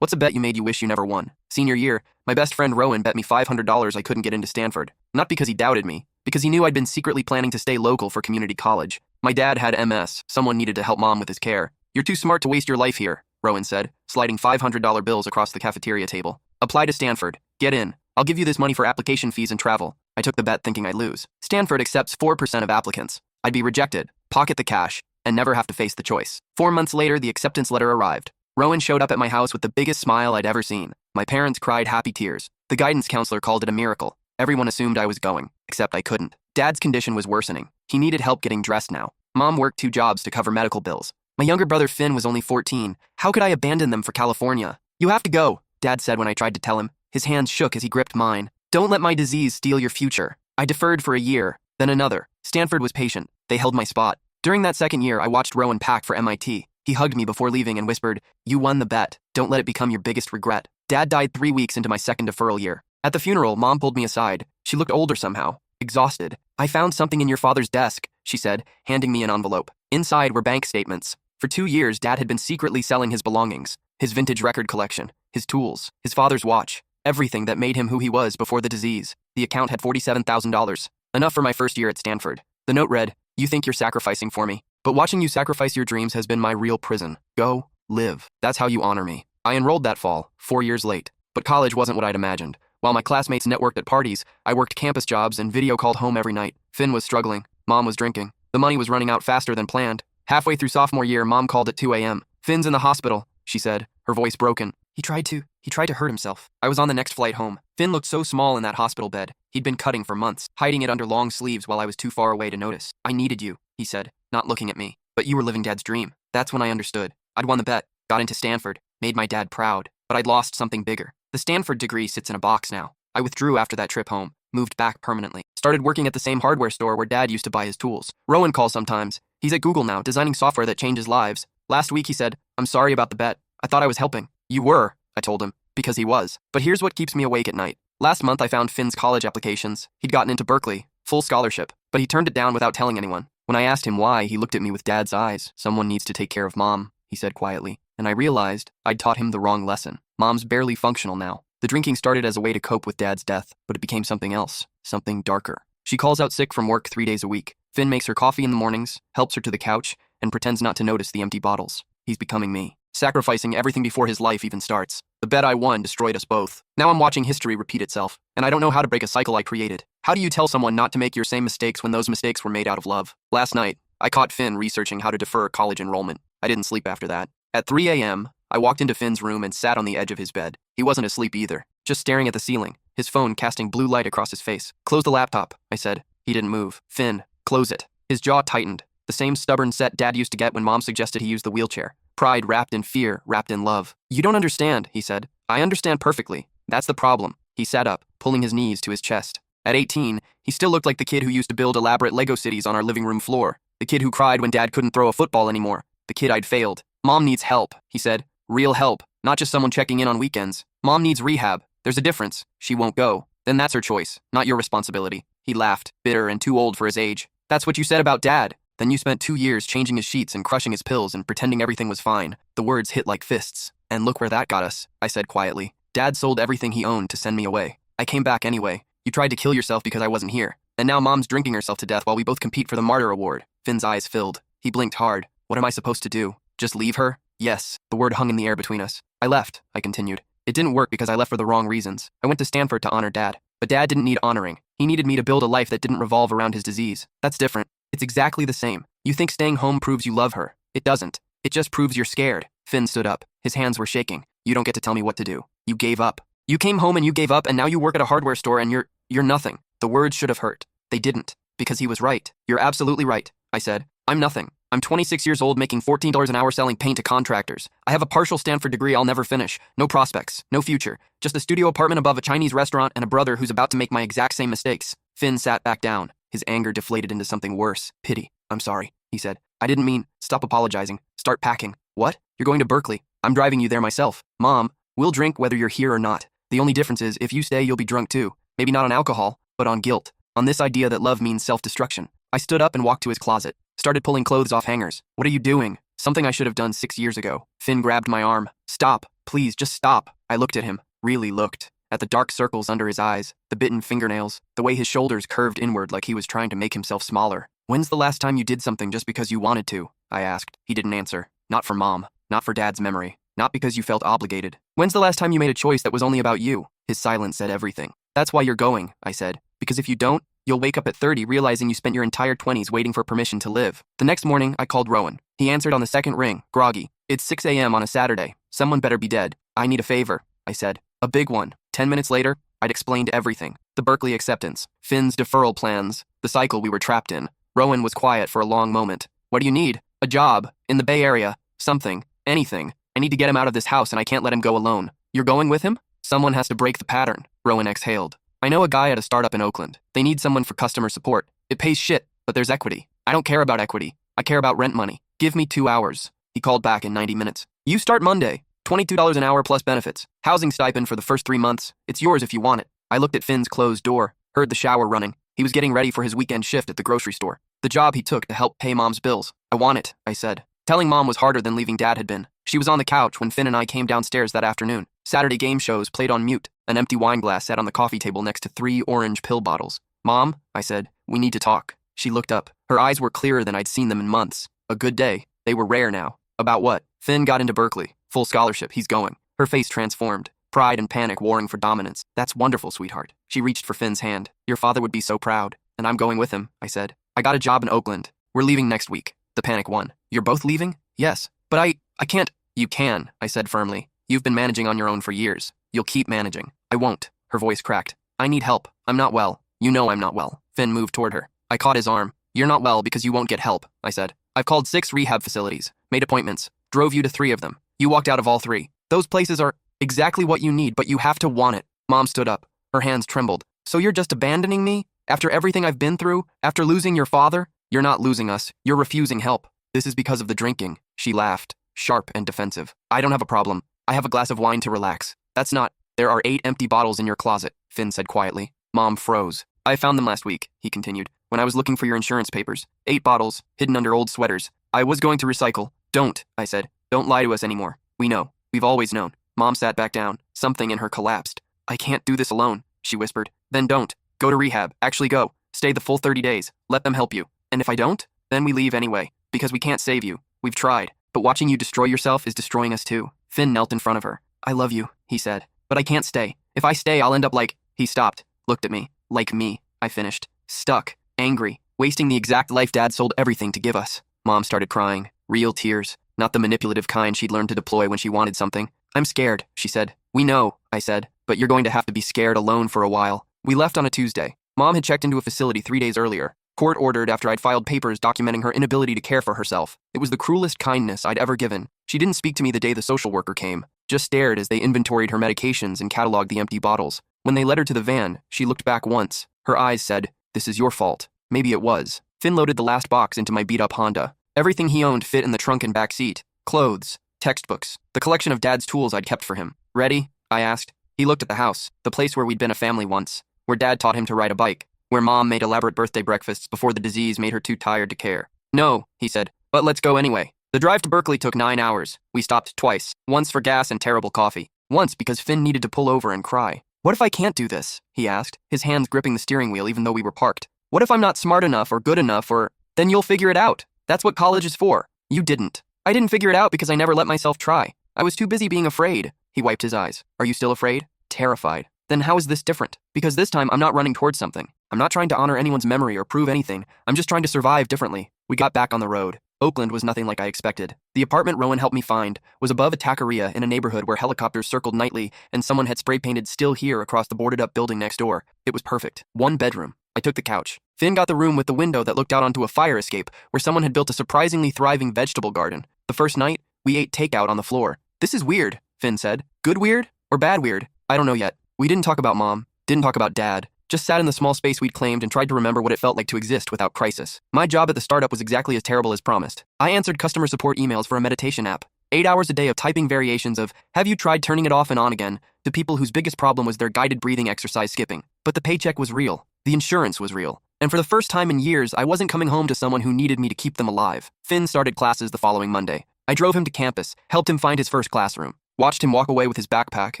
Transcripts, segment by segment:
What's a bet you made you wish you never won? Senior year, my best friend Rowan bet me $500 I couldn't get into Stanford. Not because he doubted me, because he knew I'd been secretly planning to stay local for community college. My dad had MS. Someone needed to help mom with his care. You're too smart to waste your life here, Rowan said, sliding $500 bills across the cafeteria table. Apply to Stanford. Get in. I'll give you this money for application fees and travel. I took the bet thinking I'd lose. Stanford accepts 4% of applicants. I'd be rejected, pocket the cash, and never have to face the choice. 4 months later, the acceptance letter arrived. Rowan showed up at my house with the biggest smile I'd ever seen. My parents cried happy tears. The guidance counselor called it a miracle. Everyone assumed I was going, except I couldn't. Dad's condition was worsening. He needed help getting dressed now. Mom worked 2 jobs to cover medical bills. My younger brother Finn was only 14. How could I abandon them for California? You have to go, Dad said when I tried to tell him. His hands shook as he gripped mine. Don't let my disease steal your future. I deferred for a year, then another. Stanford was patient. They held my spot. During that second year, I watched Rowan pack for MIT. He hugged me before leaving and whispered, "You won the bet. Don't let it become your biggest regret." Dad died 3 weeks into my second deferral year. At the funeral, Mom pulled me aside. She looked older somehow, exhausted. "I found something in your father's desk," she said, handing me an envelope. Inside were bank statements. For 2 years, Dad had been secretly selling his belongings, his vintage record collection, his tools, his father's watch, everything that made him who he was before the disease. The account had $47,000, enough for my first year at Stanford. The note read, "You think you're sacrificing for me, but watching you sacrifice your dreams has been my real prison. Go, live. That's how you honor me." I enrolled that fall, 4 years late. But college wasn't what I'd imagined. While my classmates networked at parties, I worked campus jobs and video called home every night. Finn was struggling. Mom was drinking. The money was running out faster than planned. Halfway through sophomore year, Mom called at 2 a.m. "Finn's in the hospital," she said, her voice broken. He tried to hurt himself. I was on the next flight home. Finn looked so small in that hospital bed. He'd been cutting for months, hiding it under long sleeves while I was too far away to notice. "I needed you," he said, not looking at me. "But you were living Dad's dream." That's when I understood. I'd won the bet, got into Stanford, made my dad proud, but I'd lost something bigger. The Stanford degree sits in a box now. I withdrew after that trip home, moved back permanently. Started working at the same hardware store where Dad used to buy his tools. Rowan calls sometimes. He's at Google now, designing software that changes lives. Last week he said, "I'm sorry about the bet. I thought I was helping." "You were," I told him, because he was. But here's what keeps me awake at night. Last month I found Finn's college applications. He'd gotten into Berkeley, full scholarship, but he turned it down without telling anyone. When I asked him why, he looked at me with Dad's eyes. "Someone needs to take care of Mom," he said quietly. And I realized I'd taught him the wrong lesson. Mom's barely functional now. The drinking started as a way to cope with Dad's death, but it became something else, something darker. She calls out sick from work 3 days a week. Finn makes her coffee in the mornings, helps her to the couch, and pretends not to notice the empty bottles. He's becoming me, sacrificing everything before his life even starts. The bet I won destroyed us both. Now I'm watching history repeat itself, and I don't know how to break a cycle I created. How do you tell someone not to make your same mistakes when those mistakes were made out of love? Last night, I caught Finn researching how to defer college enrollment. I didn't sleep after that. At 3 a.m., I walked into Finn's room and sat on the edge of his bed. He wasn't asleep either, just staring at the ceiling, his phone casting blue light across his face. "Close the laptop," I said. He didn't move. "Finn, close it." His jaw tightened, the same stubborn set Dad used to get when Mom suggested he use the wheelchair. Pride wrapped in fear, wrapped in love. "You don't understand," he said. "I understand perfectly. That's the problem." He sat up, pulling his knees to his chest. At 18, he still looked like the kid who used to build elaborate Lego cities on our living room floor. The kid who cried when Dad couldn't throw a football anymore. The kid I'd failed. "Mom needs help," he said. "Real help, not just someone checking in on weekends. Mom needs rehab. There's a difference. She won't go. Then that's her choice, not your responsibility." He laughed, bitter and too old for his age. "That's what you said about Dad. Then you spent 2 years changing his sheets and crushing his pills and pretending everything was fine." The words hit like fists. "And look where that got us," I said quietly. "Dad sold everything he owned to send me away. I came back anyway. You tried to kill yourself because I wasn't here. And now Mom's drinking herself to death while we both compete for the Martyr Award." Finn's eyes filled. He blinked hard. "What am I supposed to do? Just leave her?" "Yes." The word hung in the air between us. "I left," I continued. "It didn't work because I left for the wrong reasons. I went to Stanford to honor Dad. But Dad didn't need honoring. He needed me to build a life that didn't revolve around his disease. That's different. It's exactly the same. You think staying home proves you love her. It doesn't. It just proves you're scared." Finn stood up. His hands were shaking. "You don't get to tell me what to do. You gave up. You came home and you gave up, and now you work at a hardware store and you're nothing." The words should have hurt. They didn't. Because he was right. "You're absolutely right," I said. "I'm nothing. I'm 26 years old making $14 an hour selling paint to contractors. I have a partial Stanford degree I'll never finish. No prospects. No future. Just a studio apartment above a Chinese restaurant and a brother who's about to make my exact same mistakes." Finn sat back down. His anger deflated into something worse. Pity. "I'm sorry," he said. "I didn't mean..." "Stop apologizing. Start packing." "What?" "You're going to Berkeley. I'm driving you there myself." "Mom, we'll drink whether you're here or not. The only difference is, if you stay, you'll be drunk too. Maybe not on alcohol, but on guilt. On this idea that love means self-destruction." I stood up and walked to his closet. Started pulling clothes off hangers. "What are you doing?" "Something I should have done 6 years ago." Finn grabbed my arm. "Stop. Please, just stop. I looked at him, really looked. At the dark circles under his eyes, the bitten fingernails, the way his shoulders curved inward like he was trying to make himself smaller. When's the last time you did something just because you wanted to? I asked. He didn't answer. Not for Mom. Not for Dad's memory. Not because you felt obligated. When's the last time you made a choice that was only about you? His silence said everything. That's why you're going, I said. Because if you don't, you'll wake up at 30 realizing you spent your entire 20s waiting for permission to live. The next morning, I called Rowan. He answered on the second ring, groggy. It's 6 a.m. on a Saturday. Someone better be dead. I need a favor, I said. A big one. 10 minutes later, I'd explained everything. The Berkeley acceptance, Finn's deferral plans, the cycle we were trapped in. Rowan was quiet for a long moment. What do you need? A job. In the Bay Area. Something. Anything. I need to get him out of this house and I can't let him go alone. You're going with him? Someone has to break the pattern. Rowan exhaled. I know a guy at a startup in Oakland. They need someone for customer support. It pays shit, but there's equity. I don't care about equity. I care about rent money. Give me 2 hours. He called back in 90 minutes. You start Monday. $22 an hour plus benefits. Housing stipend for the first 3 months. It's yours if you want it. I looked at Finn's closed door, heard the shower running. He was getting ready for his weekend shift at the grocery store. The job he took to help pay Mom's bills. I want it, I said. Telling Mom was harder than leaving Dad had been. She was on the couch when Finn and I came downstairs that afternoon. Saturday game shows played on mute. An empty wine glass sat on the coffee table next to 3 orange pill bottles. Mom, I said, we need to talk. She looked up. Her eyes were clearer than I'd seen them in months. A good day. They were rare now. About what? Finn got into Berkeley. Full scholarship. He's going. Her face transformed. Pride and panic warring for dominance. That's wonderful, sweetheart. She reached for Finn's hand. Your father would be so proud. And I'm going with him, I said. I got a job in Oakland. We're leaving next week. The panic won. You're both leaving? Yes. But I can't. You can, I said firmly. You've been managing on your own for years. You'll keep managing. I won't. Her voice cracked. I need help. I'm not well. You know I'm not well. Finn moved toward her. I caught his arm. You're not well because you won't get help, I said. I've called 6 rehab facilities, made appointments, drove you to 3 of them. You walked out of all 3. Those places are exactly what you need, but you have to want it. Mom stood up. Her hands trembled. So you're just abandoning me? After everything I've been through? After losing your father? You're not losing us. You're refusing help. This is because of the drinking. She laughed, sharp and defensive. I don't have a problem. I have a glass of wine to relax. That's not. There are 8 empty bottles in your closet, Finn said quietly. Mom froze. I found them last week, he continued, when I was looking for your insurance papers. 8 bottles, hidden under old sweaters. I was going to recycle. Don't, I said. Don't lie to us anymore. We know. We've always known. Mom sat back down. Something in her collapsed. I can't do this alone, she whispered. Then don't. Go to rehab. Actually go. Stay the full 30 days. Let them help you. And if I don't, then we leave anyway. Because we can't save you. We've tried. But watching you destroy yourself is destroying us too. Finn knelt in front of her. I love you, he said. But I can't stay. If I stay, I'll end up like... He stopped. Looked at me. Like me, I finished. Stuck. Angry. Wasting the exact life Dad sold everything to give us. Mom started crying. Real tears. Not the manipulative kind she'd learned to deploy when she wanted something. I'm scared, she said. We know, I said. But you're going to have to be scared alone for a while. We left on a Tuesday. Mom had checked into a facility 3 days earlier. Court ordered after I'd filed papers documenting her inability to care for herself. It was the cruelest kindness I'd ever given. She didn't speak to me the day the social worker came. Just stared as they inventoried her medications and cataloged the empty bottles. When they led her to the van, she looked back once. Her eyes said, this is your fault. Maybe it was. Finn loaded the last box into my beat-up Honda. Everything he owned fit in the trunk and back seat. Clothes, textbooks, the collection of Dad's tools I'd kept for him. Ready? I asked. He looked at the house, the place where we'd been a family once, where Dad taught him to ride a bike, where Mom made elaborate birthday breakfasts before the disease made her too tired to care. No, he said, but let's go anyway. The drive to Berkeley took 9 hours. We stopped twice, once for gas and terrible coffee, once because Finn needed to pull over and cry. What if I can't do this? He asked, his hands gripping the steering wheel even though we were parked. What if I'm not smart enough or good enough or... Then you'll figure it out. That's what college is for. You didn't. I didn't figure it out because I never let myself try. I was too busy being afraid. He wiped his eyes. Are you still afraid? Terrified. Then how is this different? Because this time I'm not running towards something. I'm not trying to honor anyone's memory or prove anything. I'm just trying to survive differently. We got back on the road. Oakland was nothing like I expected. The apartment Rowan helped me find was above a taqueria in a neighborhood where helicopters circled nightly and someone had spray-painted "Still Here" across the boarded-up building next door. It was perfect. 1 bedroom. I took the couch. Finn got the room with the window that looked out onto a fire escape where someone had built a surprisingly thriving vegetable garden. The first night, we ate takeout on the floor. This is weird, Finn said. Good weird? Or bad weird? I don't know yet. We didn't talk about Mom. Didn't talk about Dad. Just sat in the small space we'd claimed and tried to remember what it felt like to exist without crisis. My job at the startup was exactly as terrible as promised. I answered customer support emails for a meditation app. 8 hours a day of typing variations of, have you tried turning it off and on again, to people whose biggest problem was their guided breathing exercise skipping. But the paycheck was real. The insurance was real. And for the first time in years, I wasn't coming home to someone who needed me to keep them alive. Finn started classes the following Monday. I drove him to campus, helped him find his first classroom. Watched him walk away with his backpack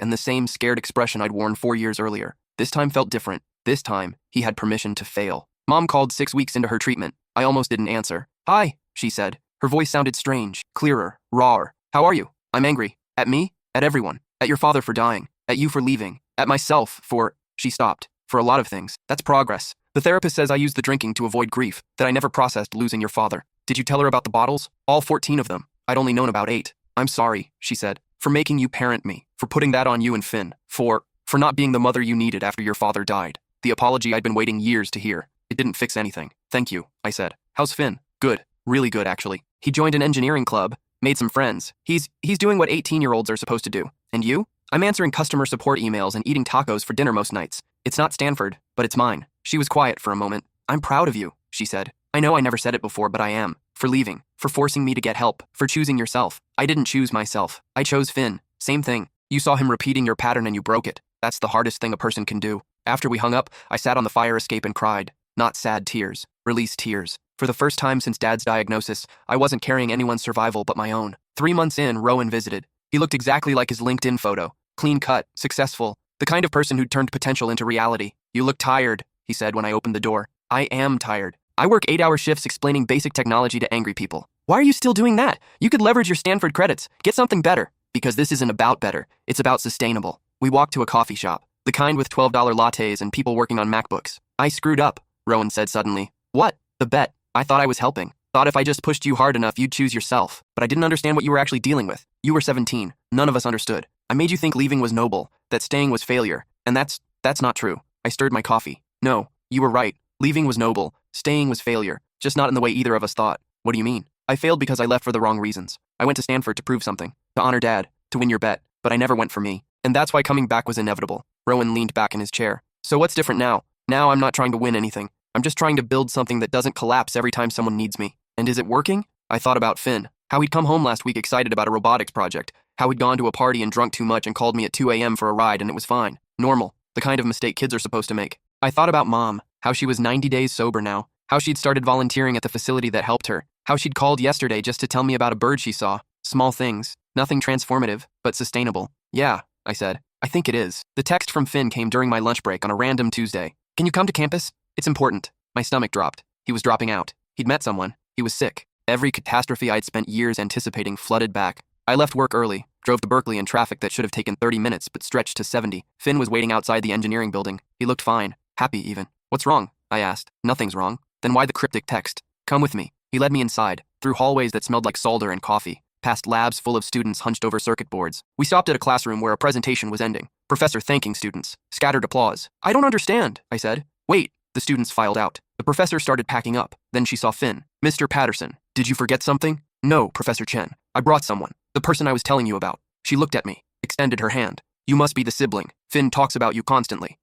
and the same scared expression I'd worn 4 years earlier. This time felt different. This time, he had permission to fail. Mom called 6 weeks into her treatment. I almost didn't answer. "Hi," she said. Her voice sounded strange, clearer, rawer. "How are you?" "I'm angry. At me? At everyone. At your father for dying. At you for leaving. At myself for..." She stopped. "For a lot of things. That's progress. The therapist says I used the drinking to avoid grief, that I never processed losing your father. Did you tell her about the bottles? All 14 of them. I'd only known about 8. I'm sorry," she said, "for making you parent me, for putting that on you and Finn, for not being the mother you needed after your father died." The apology I'd been waiting years to hear. It didn't fix anything. "Thank you," I said. "How's Finn?" "Good. Really good, actually. He joined an engineering club, made some friends. He's doing what 18-year-olds are supposed to do. And you?" "I'm answering customer support emails and eating tacos for dinner most nights. It's not Stanford, but it's mine." She was quiet for a moment. "I'm proud of you," she said. "I know I never said it before, but I am. For leaving, for forcing me to get help, for choosing yourself. I didn't choose myself. I chose Finn. Same thing. You saw him repeating your pattern and you broke it. That's the hardest thing a person can do." After we hung up, I sat on the fire escape and cried. Not sad tears, released tears. For the first time since Dad's diagnosis, I wasn't carrying anyone's survival but my own. 3 months in, Rowan visited. He looked exactly like his LinkedIn photo. Clean cut, successful, the kind of person who'd turned potential into reality. "You look tired," he said when I opened the door. "I am tired. I work 8-hour shifts explaining basic technology to angry people." "Why are you still doing that? You could leverage your Stanford credits. Get something better." "Because this isn't about better. It's about sustainable." We walked to a coffee shop, the kind with $12 lattes and people working on MacBooks. "I screwed up," Rowan said suddenly. "What?" "The bet. I thought I was helping. Thought if I just pushed you hard enough, you'd choose yourself. But I didn't understand what you were actually dealing with. You were 17. None of us understood. I made you think leaving was noble, that staying was failure. And that's not true." I stirred my coffee. "No, you were right. Leaving was noble. Staying was failure. Just not in the way either of us thought." "What do you mean?" "I failed because I left for the wrong reasons. I went to Stanford to prove something, to honor Dad, to win your bet. But I never went for me. And that's why coming back was inevitable." Rowan leaned back in his chair. "So what's different now? Now I'm not trying to win anything. I'm just trying to build something that doesn't collapse every time someone needs me. And is it working?" I thought about Finn. How he'd come home last week excited about a robotics project. How he'd gone to a party and drunk too much and called me at 2 a.m. for a ride and it was fine. Normal. The kind of mistake kids are supposed to make. I thought about Mom. How she was 90 days sober now. How she'd started volunteering at the facility that helped her. How she'd called yesterday just to tell me about a bird she saw. Small things. Nothing transformative, but sustainable. "Yeah," I said. "I think it is." The text from Finn came during my lunch break on a random Tuesday. "Can you come to campus? It's important." My stomach dropped. He was dropping out. He'd met someone. He was sick. Every catastrophe I'd spent years anticipating flooded back. I left work early, drove to Berkeley in traffic that should have taken 30 minutes but stretched to 70. Finn was waiting outside the engineering building. He looked fine, happy even. "What's wrong?" I asked. "Nothing's wrong." "Then why the cryptic text?" "Come with me." He led me inside, through hallways that smelled like solder and coffee, past labs full of students hunched over circuit boards. We stopped at a classroom where a presentation was ending. Professor thanking students. Scattered applause. "I don't understand," I said. "Wait." The students filed out. The professor started packing up. Then she saw Finn. "Mr. Patterson, did you forget something?" "No, Professor Chen. I brought someone. The person I was telling you about." She looked at me, extended her hand. "You must be the sibling. Finn talks about you constantly."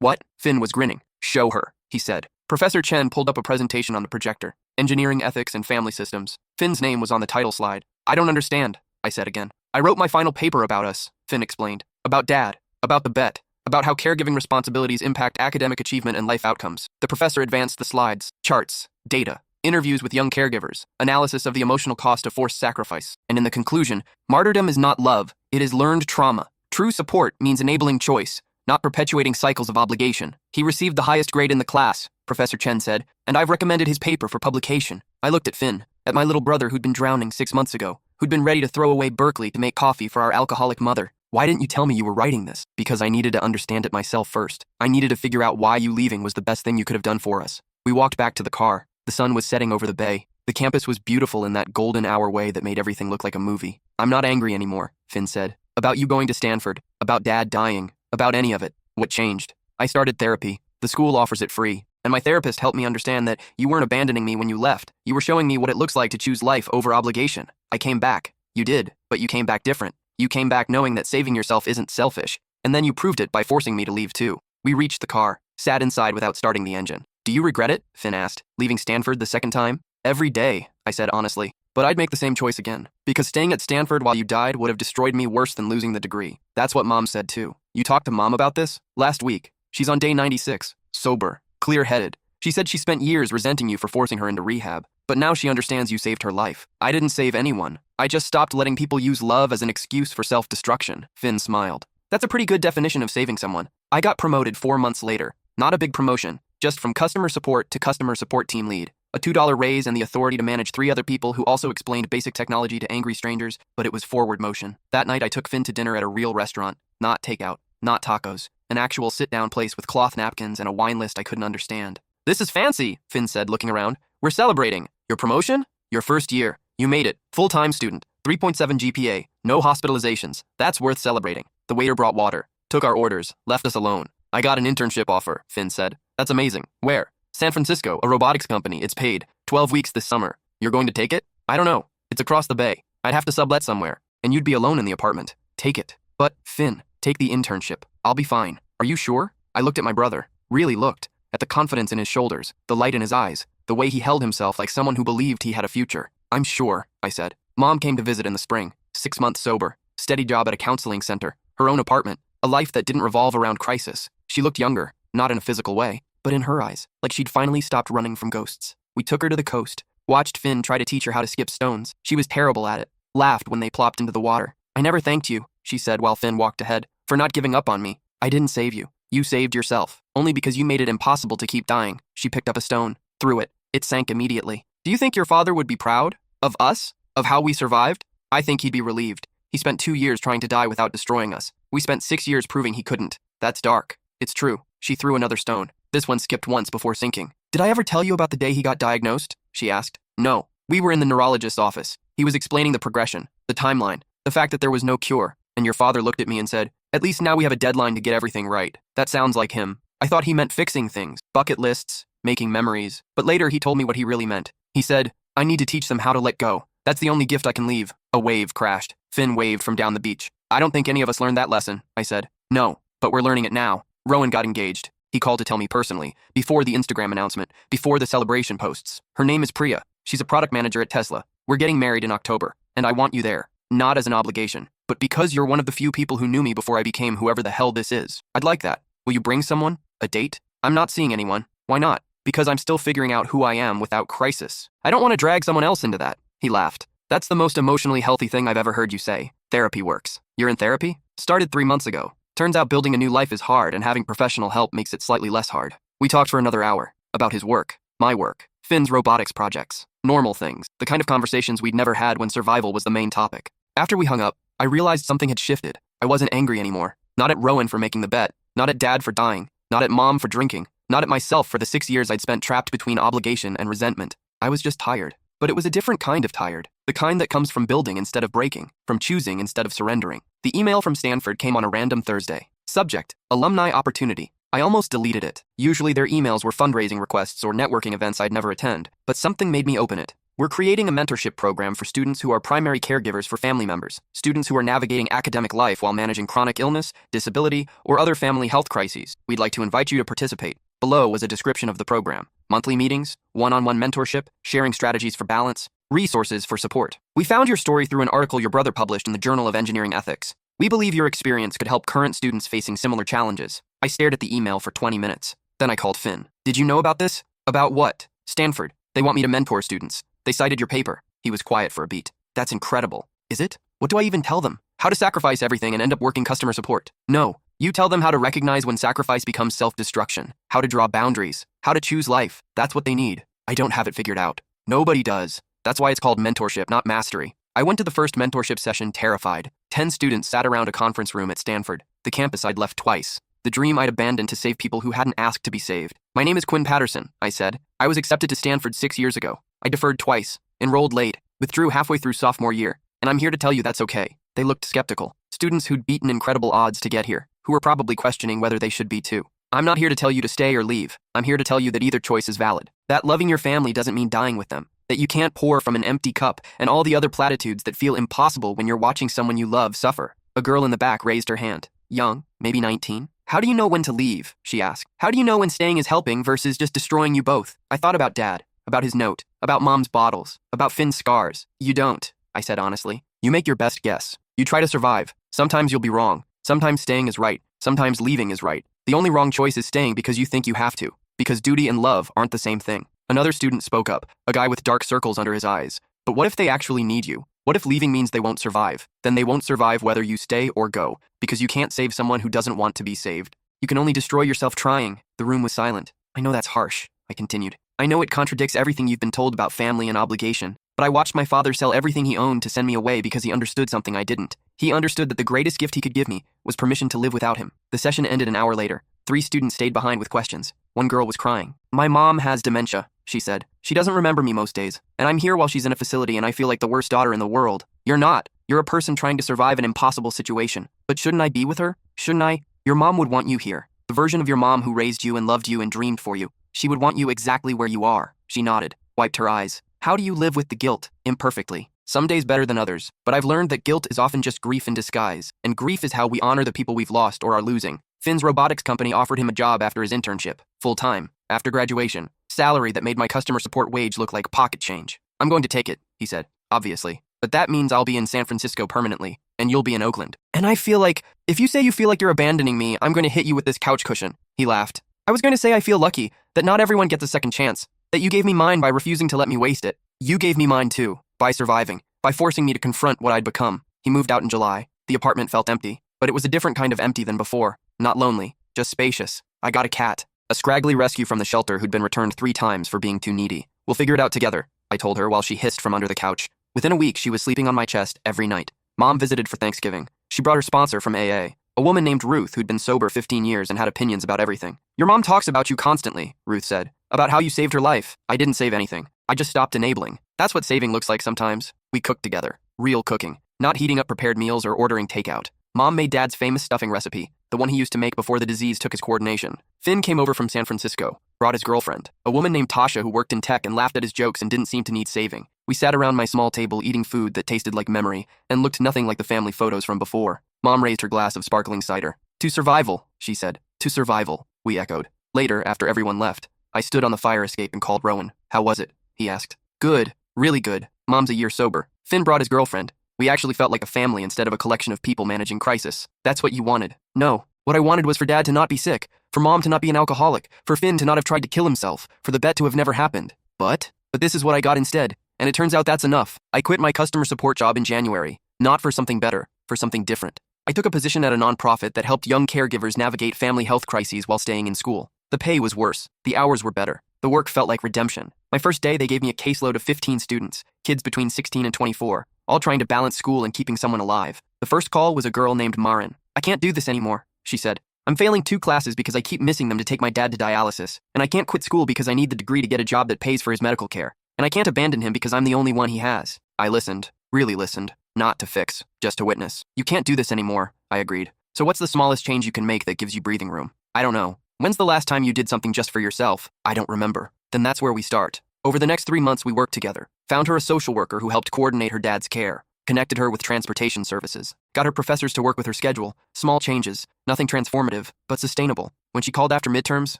What?" Finn was grinning. "Show her," he said. Professor Chen pulled up a presentation on the projector. Engineering Ethics and Family Systems. Finn's name was on the title slide. "I don't understand," I said again. "I wrote my final paper about us," Finn explained. "About Dad. About the bet. About how caregiving responsibilities impact academic achievement and life outcomes." The professor advanced the slides, charts, data, interviews with young caregivers, analysis of the emotional cost of forced sacrifice. And in the conclusion, martyrdom is not love, it is learned trauma. True support means enabling choice, not perpetuating cycles of obligation. "He received the highest grade in the class," Professor Chen said, "and I've recommended his paper for publication." I looked at Finn, at my little brother who'd been drowning 6 months ago, who'd been ready to throw away Berkeley to make coffee for our alcoholic mother. "Why didn't you tell me you were writing this?" "Because I needed to understand it myself first. I needed to figure out why you leaving was the best thing you could have done for us." We walked back to the car. The sun was setting over the bay. The campus was beautiful in that golden hour way that made everything look like a movie. "I'm not angry anymore," Finn said. "About you going to Stanford, about Dad dying, about any of it. What changed? I started therapy. The school offers it free. And my therapist helped me understand that you weren't abandoning me when you left. You were showing me what it looks like to choose life over obligation. I came back. You did, but you came back different. You came back knowing that saving yourself isn't selfish. And then you proved it by forcing me to leave too." We reached the car, sat inside without starting the engine. "Do you regret it?" Finn asked. "Leaving Stanford the second time?" "Every day," I said honestly. "But I'd make the same choice again. Because staying at Stanford while you died would have destroyed me worse than losing the degree." That's what Mom said too. "You talked to Mom about this?" "Last week. She's on day 96. Sober. Clear-headed. She said she spent years resenting you for forcing her into rehab. but now she understands you saved her life. I didn't save anyone. I just stopped letting people use love as an excuse for self-destruction. Finn smiled. That's a pretty good definition of saving someone. I got promoted 4 months later. Not a big promotion, just from customer support to customer support team lead. A $2 raise and the authority to manage 3 other people who also explained basic technology to angry strangers, but it was forward motion. That night I took Finn to dinner at a real restaurant. Not takeout, not tacos. An actual sit-down place with cloth napkins and a wine list I couldn't understand. This is fancy, Finn said, looking around. We're celebrating. Your promotion? Your first year. You made it. Full-time student. 3.7 GPA. No hospitalizations. That's worth celebrating. The waiter brought water. Took our orders. Left us alone. I got an internship offer, Finn said. That's amazing. Where? San Francisco, a robotics company. It's paid. 12 weeks this summer. You're going to take it? I don't know. It's across the bay. I'd have to sublet somewhere. And you'd be alone in the apartment. Take it. But, Finn, take the internship. I'll be fine. Are you sure? I looked at my brother. Really looked. At the confidence in his shoulders, the light in his eyes, the way he held himself like someone who believed he had a future. I'm sure, I said. Mom came to visit in the spring. 6 months sober. Steady job at a counseling center. Her own apartment. A life that didn't revolve around crisis. She looked younger, not in a physical way, but in her eyes, like she'd finally stopped running from ghosts. We took her to the coast. Watched Finn try to teach her how to skip stones. She was terrible at it. Laughed when they plopped into the water. I never thanked you, she said while Finn walked ahead, for not giving up on me. I didn't save you. You saved yourself. Only because you made it impossible to keep dying. She picked up a stone. Threw it. It sank immediately. Do you think your father would be proud? Of us? Of how we survived? I think he'd be relieved. He spent 2 years trying to die without destroying us. We spent 6 years proving he couldn't. That's dark. It's true. She threw another stone. This one skipped once before sinking. Did I ever tell you about the day he got diagnosed? She asked. No. We were in the neurologist's office. He was explaining the progression, the timeline, the fact that there was no cure. And your father looked at me and said, at least now we have a deadline to get everything right. That sounds like him. I thought he meant fixing things, bucket lists, making memories. But later he told me what he really meant. He said, I need to teach them how to let go. That's the only gift I can leave. A wave crashed. Finn waved from down the beach. I don't think any of us learned that lesson, I said. No, but we're learning it now. Rowan got engaged. He called to tell me personally, before the Instagram announcement, before the celebration posts. Her name is Priya. She's a product manager at Tesla. We're getting married in October, and I want you there. Not as an obligation, but because you're one of the few people who knew me before I became whoever the hell this is. I'd like that. Will you bring someone? A date? I'm not seeing anyone. Why not? Because I'm still figuring out who I am without crisis. I don't want to drag someone else into that. He laughed. That's the most emotionally healthy thing I've ever heard you say. Therapy works. You're in therapy? Started 3 months ago. Turns out building a new life is hard and having professional help makes it slightly less hard. We talked for another hour. About his work. My work. Finn's robotics projects. Normal things. The kind of conversations we'd never had when survival was the main topic. After we hung up, I realized something had shifted. I wasn't angry anymore. Not at Rowan for making the bet. Not at Dad for dying. Not at Mom for drinking. Not at myself for the 6 years I'd spent trapped between obligation and resentment. I was just tired. But it was a different kind of tired. The kind that comes from building instead of breaking. From choosing instead of surrendering. The email from Stanford came on a random Thursday. Subject, alumni opportunity. I almost deleted it. Usually their emails were fundraising requests or networking events I'd never attend. But something made me open it. We're creating a mentorship program for students who are primary caregivers for family members, students who are navigating academic life while managing chronic illness, disability, or other family health crises. We'd like to invite you to participate. Below was a description of the program. Monthly meetings, one-on-one mentorship, sharing strategies for balance, resources for support. We found your story through an article your brother published in the Journal of Engineering Ethics. We believe your experience could help current students facing similar challenges. I stared at the email for 20 minutes. Then I called Finn. Did you know about this? About what? Stanford. They want me to mentor students. They cited your paper. He was quiet for a beat. That's incredible. Is it? What do I even tell them? How to sacrifice everything and end up working customer support? No. You tell them how to recognize when sacrifice becomes self-destruction. How to draw boundaries. How to choose life. That's what they need. I don't have it figured out. Nobody does. That's why it's called mentorship, not mastery. I went to the first mentorship session terrified. 10 students sat around a conference room at Stanford, the campus I'd left twice. The dream I'd abandoned to save people who hadn't asked to be saved. My name is Quinn Patterson, I said. I was accepted to Stanford 6 years ago. I deferred twice, enrolled late, withdrew halfway through sophomore year, and I'm here to tell you that's okay. They looked skeptical. Students who'd beaten incredible odds to get here, who were probably questioning whether they should be too. I'm not here to tell you to stay or leave. I'm here to tell you that either choice is valid. That loving your family doesn't mean dying with them. That you can't pour from an empty cup, and all the other platitudes that feel impossible when you're watching someone you love suffer. A girl in the back raised her hand. Young, maybe 19. How do you know when to leave? She asked. How do you know when staying is helping versus just destroying you both? I thought about Dad, about his note, about Mom's bottles, about Finn's scars. You don't, I said honestly. You make your best guess. You try to survive. Sometimes you'll be wrong. Sometimes staying is right. Sometimes leaving is right. The only wrong choice is staying because you think you have to. Because duty and love aren't the same thing. Another student spoke up, a guy with dark circles under his eyes. But what if they actually need you? What if leaving means they won't survive? Then they won't survive whether you stay or go, because you can't save someone who doesn't want to be saved. You can only destroy yourself trying. The room was silent. I know that's harsh, I continued. I know it contradicts everything you've been told about family and obligation, but I watched my father sell everything he owned to send me away because he understood something I didn't. He understood that the greatest gift he could give me was permission to live without him. The session ended an hour later. 3 students stayed behind with questions. One girl was crying. My mom has dementia, she said. She doesn't remember me most days, and I'm here while she's in a facility and I feel like the worst daughter in the world. You're not. You're a person trying to survive an impossible situation. But shouldn't I be with her? Shouldn't I? Your mom would want you here. The version of your mom who raised you and loved you and dreamed for you. She would want you exactly where you are. She nodded, wiped her eyes. How do you live with the guilt? Imperfectly. Some days better than others, but I've learned that guilt is often just grief in disguise, and grief is how we honor the people we've lost or are losing. Finn's robotics company offered him a job after his internship, full-time, after graduation, salary that made my customer support wage look like pocket change. I'm going to take it, he said, obviously. But that means I'll be in San Francisco permanently, and you'll be in Oakland. And I feel like, if you say you feel like you're abandoning me, I'm going to hit you with this couch cushion, he laughed. I was going to say I feel lucky, that not everyone gets a second chance, that you gave me mine by refusing to let me waste it. You gave me mine too, by surviving, by forcing me to confront what I'd become. He moved out in July. The apartment felt empty, but it was a different kind of empty than before. Not lonely, just spacious. I got a cat, a scraggly rescue from the shelter who'd been returned 3 times for being too needy. We'll figure it out together, I told her while she hissed from under the couch. Within a week, she was sleeping on my chest every night. Mom visited for Thanksgiving. She brought her sponsor from AA, a woman named Ruth who'd been sober 15 years and had opinions about everything. Your mom talks about you constantly, Ruth said, about how you saved her life. I didn't save anything. I just stopped enabling. That's what saving looks like sometimes. We cooked together. Real cooking. Not heating up prepared meals or ordering takeout. Mom made Dad's famous stuffing recipe, the one he used to make before the disease took his coordination. Finn came over from San Francisco, brought his girlfriend, a woman named Tasha who worked in tech and laughed at his jokes and didn't seem to need saving. We sat around my small table eating food that tasted like memory and looked nothing like the family photos from before. Mom raised her glass of sparkling cider. To survival, she said. To survival, we echoed. Later, after everyone left, I stood on the fire escape and called Rowan. How was it? He asked. Good. Really good. Mom's a year sober. Finn brought his girlfriend. We actually felt like a family instead of a collection of people managing crisis. That's what you wanted. No. What I wanted was for Dad to not be sick, for Mom to not be an alcoholic, for Finn to not have tried to kill himself, for the bet to have never happened. But this is what I got instead, and it turns out that's enough. I quit my customer support job in January, not for something better, for something different. I took a position at a nonprofit that helped young caregivers navigate family health crises while staying in school. The pay was worse. The hours were better. The work felt like redemption. My first day, they gave me a caseload of 15 students, kids between 16 and 24, all trying to balance school and keeping someone alive. The first call was a girl named Marin. I can't do this anymore, she said. I'm failing 2 classes because I keep missing them to take my dad to dialysis, and I can't quit school because I need the degree to get a job that pays for his medical care, and I can't abandon him because I'm the only one he has. I listened, really listened, not to fix, just to witness. You can't do this anymore, I agreed. So what's the smallest change you can make that gives you breathing room? I don't know. When's the last time you did something just for yourself? I don't remember. Then that's where we start. Over the next 3 months, we worked together. Found her a social worker who helped coordinate her dad's care. Connected her with transportation services. Got her professors to work with her schedule. Small changes. Nothing transformative, but sustainable. When she called after midterms,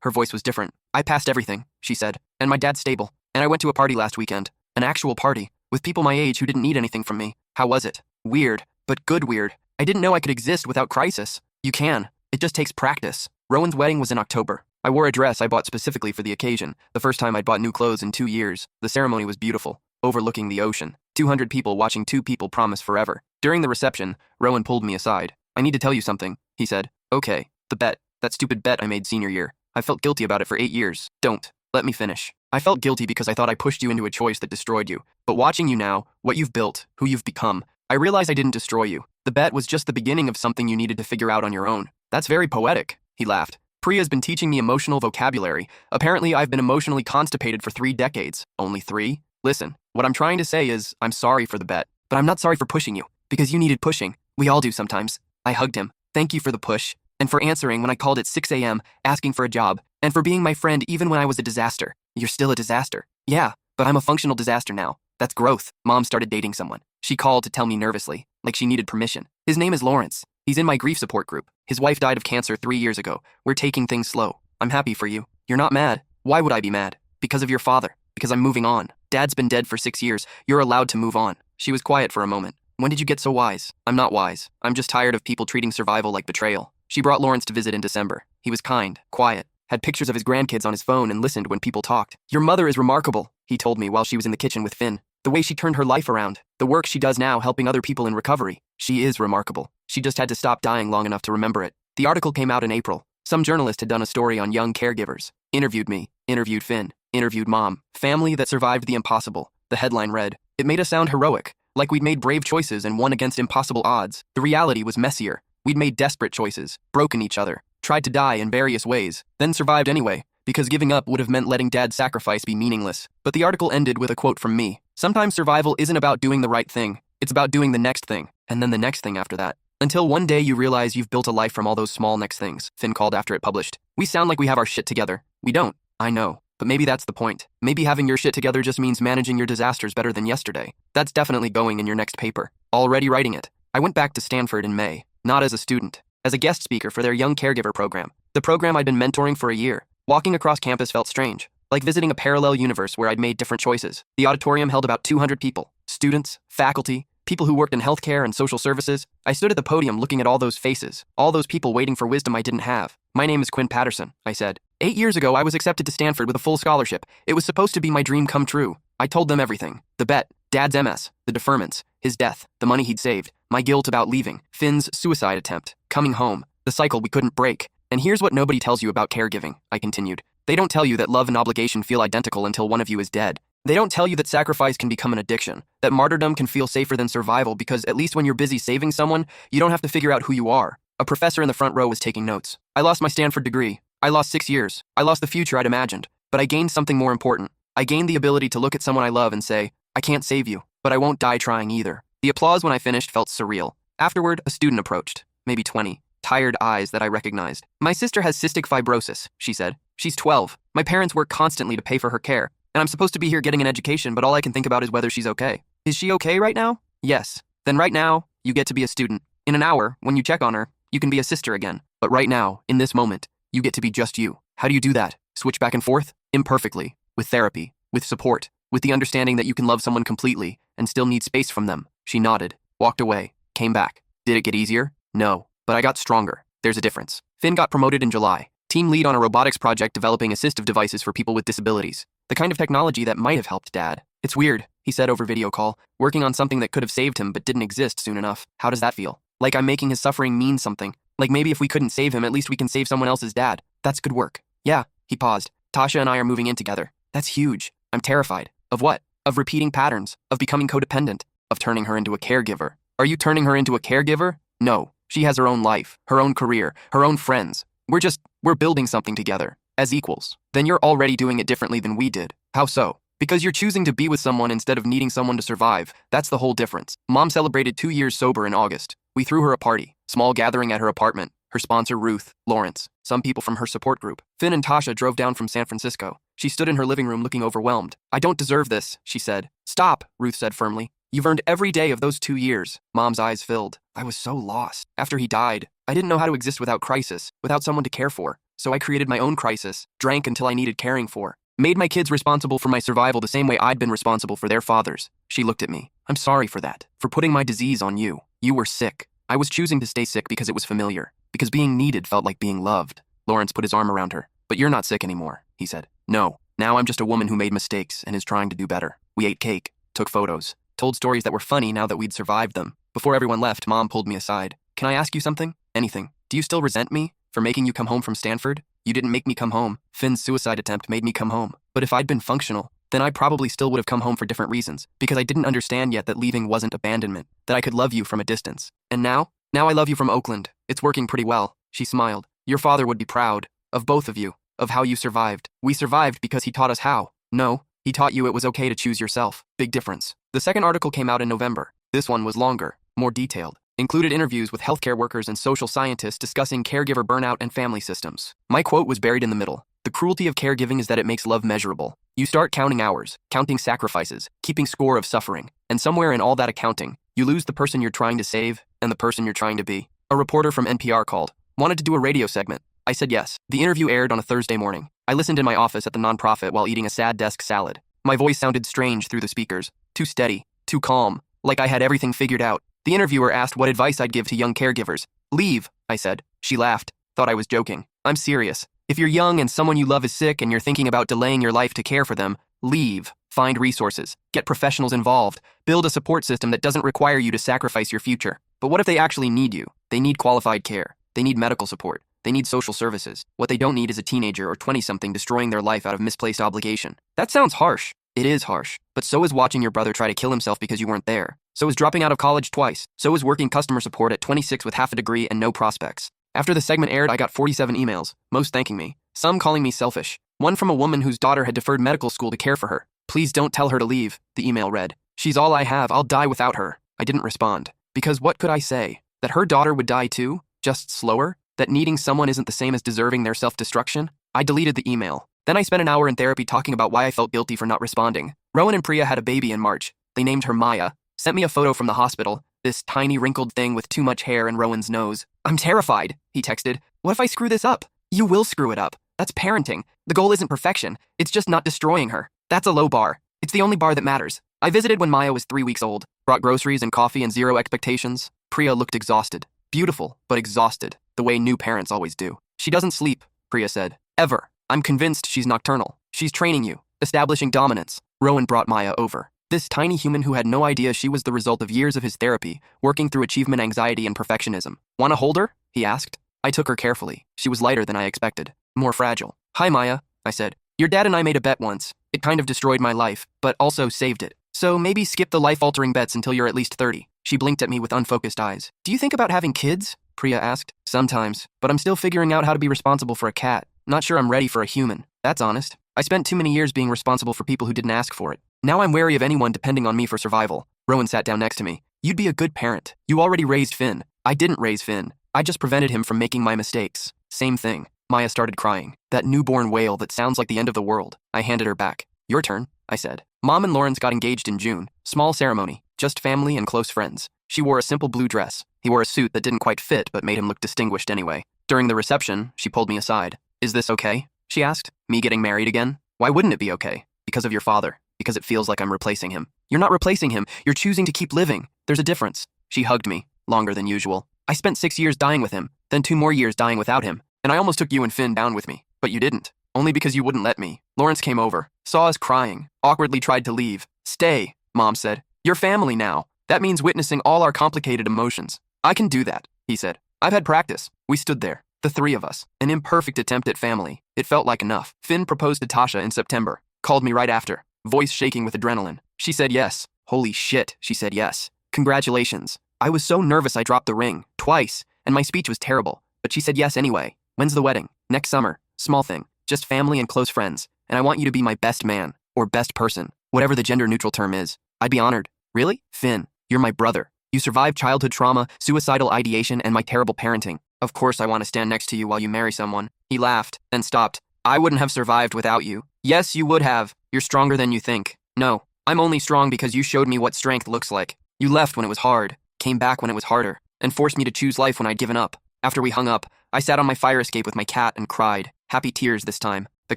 her voice was different. I passed everything, she said. And my dad's stable. And I went to a party last weekend. An actual party. With people my age who didn't need anything from me. How was it? Weird. But good weird. I didn't know I could exist without crisis. You can. It just takes practice. Rowan's wedding was in October. I wore a dress I bought specifically for the occasion, the first time I'd bought new clothes in 2 years. The ceremony was beautiful, overlooking the ocean. 200 people watching 2 people promise forever. During the reception, Rowan pulled me aside. I need to tell you something, he said. Okay, the bet. That stupid bet I made senior year. I felt guilty about it for 8 years. Don't. Let me finish. I felt guilty because I thought I pushed you into a choice that destroyed you. But watching you now, what you've built, who you've become, I realize I didn't destroy you. The bet was just the beginning of something you needed to figure out on your own. That's very poetic, he laughed. Priya's been teaching me emotional vocabulary. Apparently, I've been emotionally constipated for 3 decades. Only 3? Listen, what I'm trying to say is, I'm sorry for the bet, but I'm not sorry for pushing you, because you needed pushing. We all do sometimes. I hugged him. Thank you for the push, and for answering when I called at 6 a.m., asking for a job, and for being my friend even when I was a disaster. You're still a disaster. Yeah, but I'm a functional disaster now. That's growth. Mom started dating someone. She called to tell me nervously, like she needed permission. His name is Lawrence. He's in my grief support group. His wife died of cancer 3 years ago. We're taking things slow. I'm happy for you. You're not mad. Why would I be mad? Because of your father. Because I'm moving on. Dad's been dead for 6 years. You're allowed to move on. She was quiet for a moment. When did you get so wise? I'm not wise. I'm just tired of people treating survival like betrayal. She brought Lawrence to visit in December. He was kind, quiet. had pictures of his grandkids on his phone, and listened when people talked. "Your mother is remarkable," he told me while she was in the kitchen with Finn. "The way she turned her life around, the work she does now helping other people in recovery. She is remarkable. She just had to stop dying long enough to remember it." The article came out in April. Some journalist had done a story on young caregivers. Interviewed me, interviewed Finn, interviewed Mom. "Family that survived the impossible," the headline read. It made us sound heroic, like we'd made brave choices and won against impossible odds. The reality was messier. We'd made desperate choices, broken each other, tried to die in various ways, then survived anyway, because giving up would have meant letting Dad's sacrifice be meaningless. But the article ended with a quote from me. "Sometimes survival isn't about doing the right thing. It's about doing the next thing, and then the next thing after that. Until one day you realize you've built a life from all those small next things," Finn called after it published. "We sound like we have our shit together. We don't. I know. But maybe that's the point. Maybe having your shit together just means managing your disasters better than yesterday. That's definitely going in your next paper." Already writing it. I went back to Stanford in May, not as a student, as a guest speaker for their Young Caregiver program. The program I'd been mentoring for a year. Walking across campus felt strange, like visiting a parallel universe where I'd made different choices. The auditorium held about 200 people, students, faculty, people who worked in healthcare and social services. I stood at the podium looking at all those faces, all those people waiting for wisdom I didn't have. "My name is Quinn Patterson," I said. 8 years ago, I was accepted to Stanford with a full scholarship. It was supposed to be my dream come true. I told them everything. The bet, Dad's MS, the deferments, his death, the money he'd saved, my guilt about leaving, Finn's suicide attempt, coming home, the cycle we couldn't break. "And here's what nobody tells you about caregiving," I continued. "They don't tell you that love and obligation feel identical until one of you is dead. They don't tell you that sacrifice can become an addiction, that martyrdom can feel safer than survival because at least when you're busy saving someone, you don't have to figure out who you are." A professor in the front row was taking notes. "I lost my Stanford degree. I lost 6 years. I lost the future I'd imagined. But I gained something more important. I gained the ability to look at someone I love and say, I can't save you, but I won't die trying either." The applause when I finished felt surreal. Afterward, a student approached, maybe 20, tired eyes that I recognized. "My sister has cystic fibrosis," she said. "She's 12. My parents work constantly to pay for her care, and I'm supposed to be here getting an education, but all I can think about is whether she's okay." "Is she okay right now?" "Yes." "Then right now, you get to be a student. In an hour, when you check on her, you can be a sister again. But right now, in this moment, you get to be just you." How do you do that? Switch back and forth? Imperfectly. With therapy. With support. With the understanding that you can love someone completely and still need space from them. She nodded, walked away, came back. Did it get easier? No. But I got stronger. There's a difference. Finn got promoted in July. Team lead on a robotics project developing assistive devices for people with disabilities. The kind of technology that might have helped Dad. "It's weird," he said over video call, "working on something that could have saved him but didn't exist soon enough. How does that feel? Like I'm making his suffering mean something. Like maybe if we couldn't save him, at least we can save someone else's dad. That's good work." "Yeah," he paused. "Tasha and I are moving in together. That's huge. I'm terrified." "Of what?" "Of repeating patterns, of becoming codependent, of turning her into a caregiver." "Are you turning her into a caregiver?" "No. She has her own life, her own career, her own friends. We're building something together, as equals." "Then you're already doing it differently than we did." "How so?" "Because you're choosing to be with someone instead of needing someone to survive. That's the whole difference." Mom celebrated 2 years sober in August. We threw her a party, small gathering at her apartment. Her sponsor, Ruth, Lawrence, some people from her support group. Finn and Tasha drove down from San Francisco. She stood in her living room looking overwhelmed. "I don't deserve this," she said. "Stop," Ruth said firmly. "You've earned every day of those 2 years." Mom's eyes filled. I was so lost. After he died, I didn't know how to exist without crisis, without someone to care for. So I created my own crisis, drank until I needed caring for. Made my kids responsible for my survival the same way I'd been responsible for their fathers. She looked at me. "I'm sorry for that, for putting my disease on you. You were sick. I was choosing to stay sick because it was familiar, because being needed felt like being loved." Lawrence put his arm around her. "But you're not sick anymore," he said. "No, now I'm just a woman who made mistakes and is trying to do better." We ate cake, took photos, told stories that were funny now that we'd survived them. Before everyone left, Mom pulled me aside. "Can I ask you something? Anything. Do you still resent me for making you come home from Stanford? You didn't make me come home. Finn's suicide attempt made me come home. But if I'd been functional, then I probably still would have come home for different reasons, because I didn't understand yet that leaving wasn't abandonment, that I could love you from a distance. And now I love you from Oakland. It's working pretty well." She smiled. "Your father would be proud. Of both of you. Of how you survived. We survived because he taught us how. No, he taught you it was okay to choose yourself. Big difference." The second article came out in November. This one was longer, more detailed. Included interviews with healthcare workers and social scientists discussing caregiver burnout and family systems. My quote was buried in the middle. "The cruelty of caregiving is that it makes love measurable. You start counting hours, counting sacrifices, keeping score of suffering, and somewhere in all that accounting, you lose the person you're trying to save and the person you're trying to be." A reporter from NPR called. "Wanted to do a radio segment." I said yes. The interview aired on a Thursday morning. I listened in my office at the nonprofit while eating a sad desk salad. My voice sounded strange through the speakers. Too steady, too calm, like I had everything figured out. The interviewer asked what advice I'd give to young caregivers. "Leave," I said. She laughed, thought I was joking. "I'm serious. If you're young and someone you love is sick and you're thinking about delaying your life to care for them, leave. Find resources. Get professionals involved. Build a support system that doesn't require you to sacrifice your future. But what if they actually need you? They need qualified care. They need medical support. They need social services. What they don't need is a teenager or 20-something destroying their life out of misplaced obligation. That sounds harsh. It is harsh. But so is watching your brother try to kill himself because you weren't there. So is dropping out of college twice. So is working customer support at 26 with half a degree and no prospects. After the segment aired, I got 47 emails, most thanking me, some calling me selfish. One from a woman whose daughter had deferred medical school to care for her. Please don't tell her to leave, the email read. She's all I have, I'll die without her. I didn't respond. Because what could I say? That her daughter would die too? Just slower? That needing someone isn't the same as deserving their self-destruction? I deleted the email. Then I spent an hour in therapy talking about why I felt guilty for not responding. Rowan and Priya had a baby in March. They named her Maya. Sent me a photo from the hospital. This tiny wrinkled thing with too much hair and Rowan's nose. I'm terrified, he texted. What if I screw this up? You will screw it up. That's parenting. The goal isn't perfection. It's just not destroying her. That's a low bar. It's the only bar that matters. I visited when Maya was 3 weeks old. Brought groceries and coffee and zero expectations. Priya looked exhausted. Beautiful, but exhausted. The way new parents always do. She doesn't sleep, Priya said. Ever. I'm convinced she's nocturnal. She's training you. Establishing dominance. Rowan brought Maya over. This tiny human who had no idea she was the result of years of his therapy, working through achievement anxiety and perfectionism. Wanna hold her? He asked. I took her carefully. She was lighter than I expected. More fragile. Hi, Maya, I said. Your dad and I made a bet once. It kind of destroyed my life, but also saved it. So maybe skip the life-altering bets until you're at least 30. She blinked at me with unfocused eyes. Do you think about having kids? Priya asked. Sometimes, but I'm still figuring out how to be responsible for a cat. Not sure I'm ready for a human. That's honest. I spent too many years being responsible for people who didn't ask for it. Now I'm wary of anyone depending on me for survival. Rowan sat down next to me. You'd be a good parent. You already raised Finn. I didn't raise Finn. I just prevented him from making my mistakes. Same thing. Maya started crying. That newborn wail that sounds like the end of the world. I handed her back. Your turn, I said. Mom and Lawrence got engaged in June. Small ceremony. Just family and close friends. She wore a simple blue dress. He wore a suit that didn't quite fit but made him look distinguished anyway. During the reception, she pulled me aside. Is this okay? She asked. Me getting married again? Why wouldn't it be okay? Because of your father. Because it feels like I'm replacing him. You're not replacing him. You're choosing to keep living. There's a difference. She hugged me. Longer than usual. I spent 6 years dying with him, then 2 more years dying without him. And I almost took you and Finn down with me. But you didn't. Only because you wouldn't let me. Lawrence came over. Saw us crying. Awkwardly tried to leave. Stay, Mom said. You're family now. That means witnessing all our complicated emotions. I can do that, he said. I've had practice. We stood there. The 3 of us. An imperfect attempt at family. It felt like enough. Finn proposed to Tasha in September. Called me right after. Voice shaking with adrenaline. She said yes. Holy shit, she said yes. Congratulations. I was so nervous I dropped the ring. Twice. And my speech was terrible. But she said yes anyway. When's the wedding? Next summer. Small thing. Just family and close friends. And I want you to be my best man. Or best person. Whatever the gender-neutral term is. I'd be honored. Really? Finn, you're my brother. You survived childhood trauma, suicidal ideation, and my terrible parenting. Of course I want to stand next to you while you marry someone. He laughed, then stopped. I wouldn't have survived without you. Yes, you would have. You're stronger than you think. No, I'm only strong because you showed me what strength looks like. You left when it was hard, came back when it was harder, and forced me to choose life when I'd given up. After we hung up, I sat on my fire escape with my cat and cried. Happy tears this time. The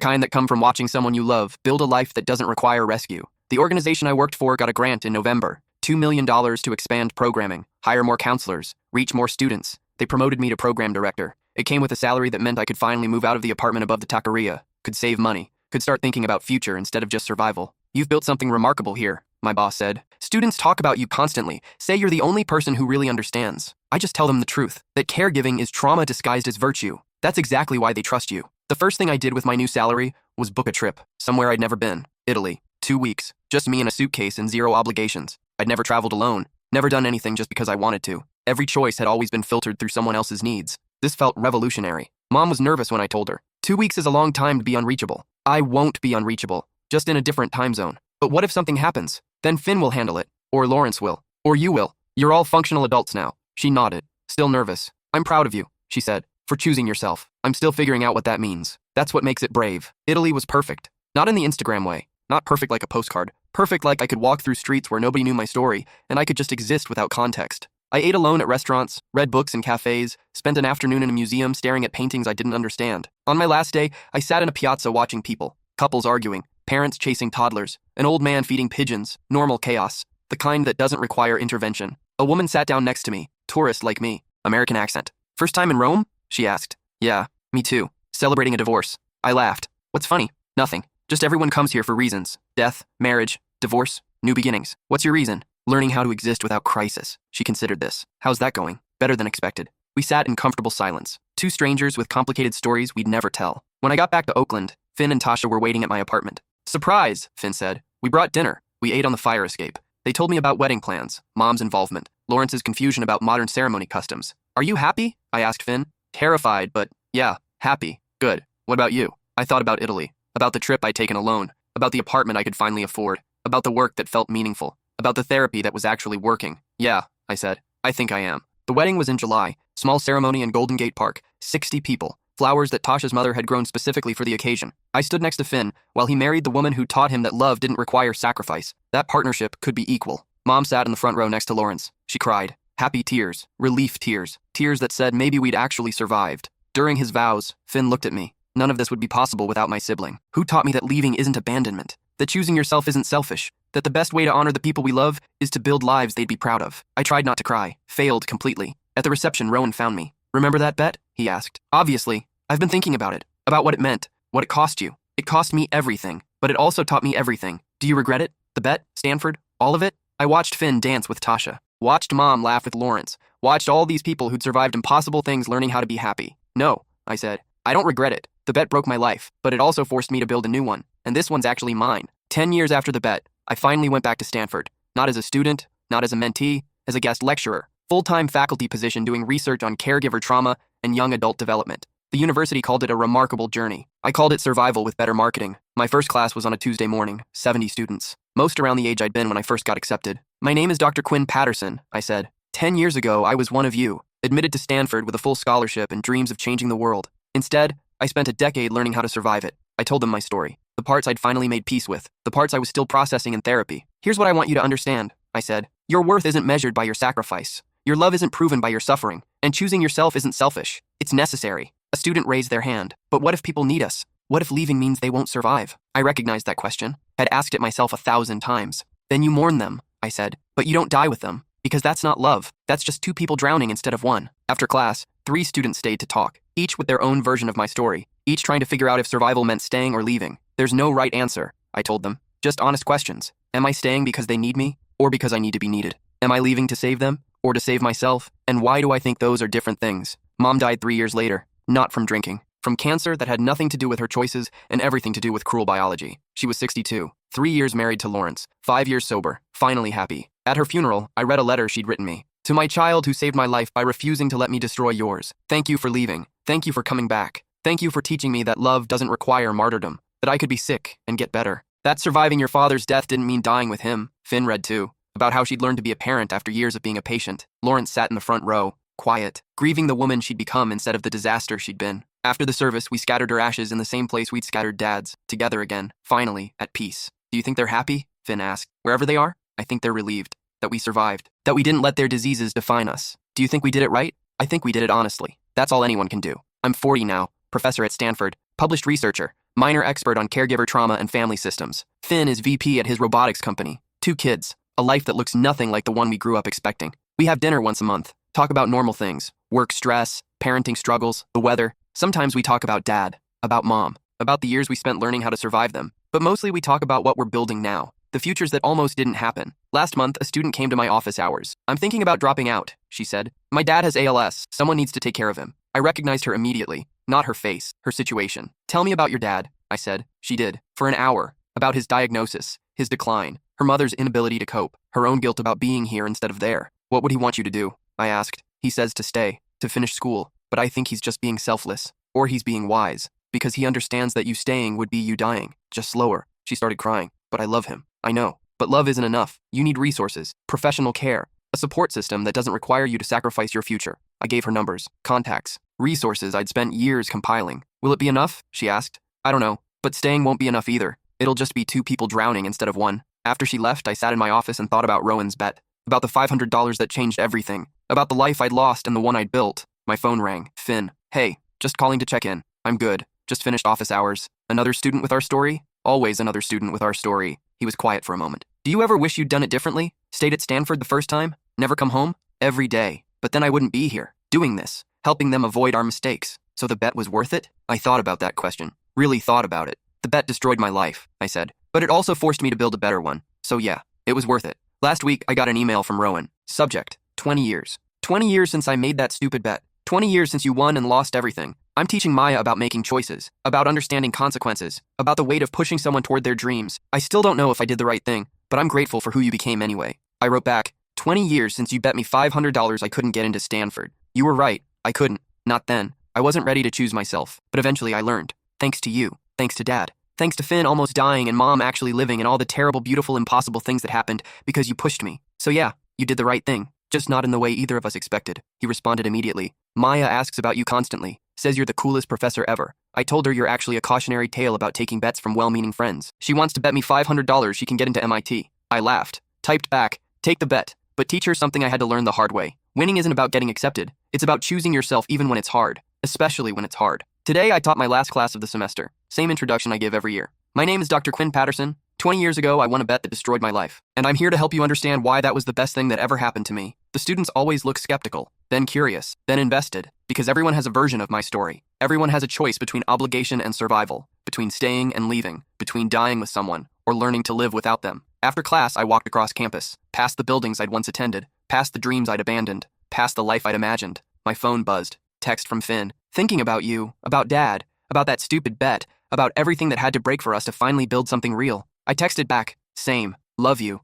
kind that come from watching someone you love build a life that doesn't require rescue. The organization I worked for got a grant in November. $2 million to expand programming, hire more counselors, reach more students. They promoted me to program director. It came with a salary that meant I could finally move out of the apartment above the taqueria, could save money, could start thinking about future instead of just survival. You've built something remarkable here, my boss said. Students talk about you constantly, say you're the only person who really understands. I just tell them the truth, that caregiving is trauma disguised as virtue. That's exactly why they trust you. The first thing I did with my new salary was book a trip, somewhere I'd never been, Italy. 2 weeks, just me and a suitcase and zero obligations. I'd never traveled alone, never done anything just because I wanted to. Every choice had always been filtered through someone else's needs. This felt revolutionary. Mom was nervous when I told her. 2 weeks is a long time to be unreachable. I won't be unreachable, just in a different time zone. But what if something happens? Then Finn will handle it, or Lawrence will, or you will. You're all functional adults now. She nodded, still nervous. I'm proud of you, she said, for choosing yourself. I'm still figuring out what that means. That's what makes it brave. Italy was perfect. Not in the Instagram way. Not perfect like a postcard. Perfect like I could walk through streets where nobody knew my story, and I could just exist without context. I ate alone at restaurants, read books in cafes, spent an afternoon in a museum staring at paintings I didn't understand. On my last day, I sat in a piazza watching people. Couples arguing, parents chasing toddlers, an old man feeding pigeons, normal chaos. The kind that doesn't require intervention. A woman sat down next to me, tourist like me, American accent. First time in Rome? She asked. Yeah, me too. celebrating a divorce. I laughed. What's funny? Nothing. Just everyone comes here for reasons. Death, marriage, divorce, new beginnings. What's your reason? Learning how to exist without crisis. She considered this. How's that going? Better than expected. We sat in comfortable silence. Two strangers with complicated stories we'd never tell. When I got back to Oakland, Finn and Tasha were waiting at my apartment. Surprise, Finn said. We brought dinner. We ate on the fire escape. They told me about wedding plans, Mom's involvement, Lawrence's confusion about modern ceremony customs. Are you happy? I asked Finn. Terrified, but yeah, happy. Good. What about you? I thought about Italy, about the trip I'd taken alone, about the apartment I could finally afford, about the work that felt meaningful, about the therapy that was actually working. Yeah, I said. I think I am. The wedding was in July, small ceremony in Golden Gate Park, 60 people, flowers that Tasha's mother had grown specifically for the occasion. I stood next to Finn while he married the woman who taught him that love didn't require sacrifice. That partnership could be equal. Mom sat in the front row next to Lawrence. She cried. Happy tears, relief tears, tears that said maybe we'd actually survived. During his vows, Finn looked at me. None of this would be possible without my sibling. Who taught me that leaving isn't abandonment, that choosing yourself isn't selfish, that the best way to honor the people we love is to build lives they'd be proud of. I tried not to cry, failed completely. At the reception, Rowan found me. Remember that bet? He asked. Obviously. I've been thinking about it, about what it meant, what it cost you. It cost me everything, but it also taught me everything. Do you regret it? The bet? Stanford? All of it? I watched Finn dance with Tasha, watched Mom laugh with Lawrence, watched all these people who'd survived impossible things learning how to be happy. No, I said. I don't regret it. The bet broke my life, but it also forced me to build a new one, and this one's actually mine. 10 years after the bet, I finally went back to Stanford, not as a student, not as a mentee, as a guest lecturer, full-time faculty position doing research on caregiver trauma and young adult development. The university called it a remarkable journey. I called it survival with better marketing. My first class was on a Tuesday morning, 70 students, most around the age I'd been when I first got accepted. My name is Dr. Quinn Patterson, I said. 10 years ago, I was one of you, admitted to Stanford with a full scholarship and dreams of changing the world. Instead, I spent a decade learning how to survive it. I told them my story, the parts I'd finally made peace with, the parts I was still processing in therapy. Here's what I want you to understand, I said. Your worth isn't measured by your sacrifice. Your love isn't proven by your suffering, and choosing yourself isn't selfish. It's necessary. A student raised their hand. But what if people need us? What if leaving means they won't survive? I recognized that question, had asked it myself 1,000 times. Then you mourn them, I said, but you don't die with them, because that's not love. That's just two people drowning instead of one. After class, 3 students stayed to talk, each with their own version of my story, each trying to figure out if survival meant staying or leaving. There's no right answer, I told them. Just honest questions. Am I staying because they need me, or because I need to be needed? Am I leaving to save them, or to save myself? And why do I think those are different things? Mom died 3 years later, not from drinking, from cancer that had nothing to do with her choices and everything to do with cruel biology. She was 62, 3 years married to Lawrence, 5 years sober, finally happy. At her funeral, I read a letter she'd written me. To my child who saved my life by refusing to let me destroy yours. Thank you for leaving. Thank you for coming back. Thank you for teaching me that love doesn't require martyrdom, that I could be sick and get better. That surviving your father's death didn't mean dying with him. Finn read too, about how she'd learned to be a parent after years of being a patient. Lawrence sat in the front row, quiet, grieving the woman she'd become instead of the disaster she'd been. After the service, we scattered her ashes in the same place we'd scattered Dad's, together again, finally, at peace. Do you think they're happy? Finn asked. Wherever they are, I think they're relieved. That we survived. That we didn't let their diseases define us. Do you think we did it right? I think we did it honestly. That's all anyone can do. I'm 40 now, professor at Stanford, published researcher, minor expert on caregiver trauma and family systems. Finn is VP at his robotics company. 2 kids, a life that looks nothing like the one we grew up expecting. We have dinner once a month, talk about normal things, work stress, parenting struggles, the weather. Sometimes we talk about Dad, about Mom, about the years we spent learning how to survive them. But mostly we talk about what we're building now, the futures that almost didn't happen. Last month, a student came to my office hours. I'm thinking about dropping out, she said. My dad has ALS. Someone needs to take care of him. I recognized her immediately, not her face, her situation. Tell me about your dad, I said. She did, for an hour, about his diagnosis, his decline, her mother's inability to cope, her own guilt about being here instead of there. What would he want you to do? I asked. He says to stay, to finish school, but I think he's just being selfless, or he's being wise, because he understands that you staying would be you dying, just slower. She started crying. But I love him. I know. But love isn't enough. You need resources, professional care, a support system that doesn't require you to sacrifice your future. I gave her numbers, contacts, resources I'd spent years compiling. Will it be enough? She asked. I don't know. But staying won't be enough either. It'll just be 2 people drowning instead of 1. After she left, I sat in my office and thought about Rowan's bet. About the $500 that changed everything. About the life I'd lost and the one I'd built. My phone rang. Finn. Hey, just calling to check in. I'm good. Just finished office hours. Another student with our story? Always another student with our story. He was quiet for a moment. Do you ever wish you'd done it differently? Stayed at Stanford the first time? Never come home? Every day. But then I wouldn't be here, doing this, helping them avoid our mistakes. So the bet was worth it? I thought about that question. Really thought about it. The bet destroyed my life, I said. But it also forced me to build a better one. So yeah, it was worth it. Last week, I got an email from Rowan. Subject, 20 years. 20 years since I made that stupid bet. 20 years since you won and lost everything. I'm teaching Maya about making choices, about understanding consequences, about the weight of pushing someone toward their dreams. I still don't know if I did the right thing, but I'm grateful for who you became anyway. I wrote back, 20 years since you bet me $500 I couldn't get into Stanford. You were right, I couldn't. Not then. I wasn't ready to choose myself, but eventually I learned. Thanks to you. Thanks to Dad. Thanks to Finn almost dying and Mom actually living and all the terrible, beautiful, impossible things that happened because you pushed me. So yeah, you did the right thing. Just not in the way either of us expected. He responded immediately. Maya asks about you constantly. Says you're the coolest professor ever. I told her you're actually a cautionary tale about taking bets from well-meaning friends. She wants to bet me $500 she can get into MIT. I laughed. Typed back, take the bet, but teach her something I had to learn the hard way. Winning isn't about getting accepted. It's about choosing yourself even when it's hard. Especially when it's hard. Today I taught my last class of the semester. Same introduction I give every year. My name is Dr. Quinn Patterson. 20 years ago, I won a bet that destroyed my life. And I'm here to help you understand why that was the best thing that ever happened to me. The students always look skeptical, then curious, then invested, because everyone has a version of my story. Everyone has a choice between obligation and survival, between staying and leaving, between dying with someone, or learning to live without them. After class, I walked across campus, past the buildings I'd once attended, past the dreams I'd abandoned, past the life I'd imagined. My phone buzzed. Text from Finn. Thinking about you, about Dad, about that stupid bet, about everything that had to break for us to finally build something real. I texted back, same, love you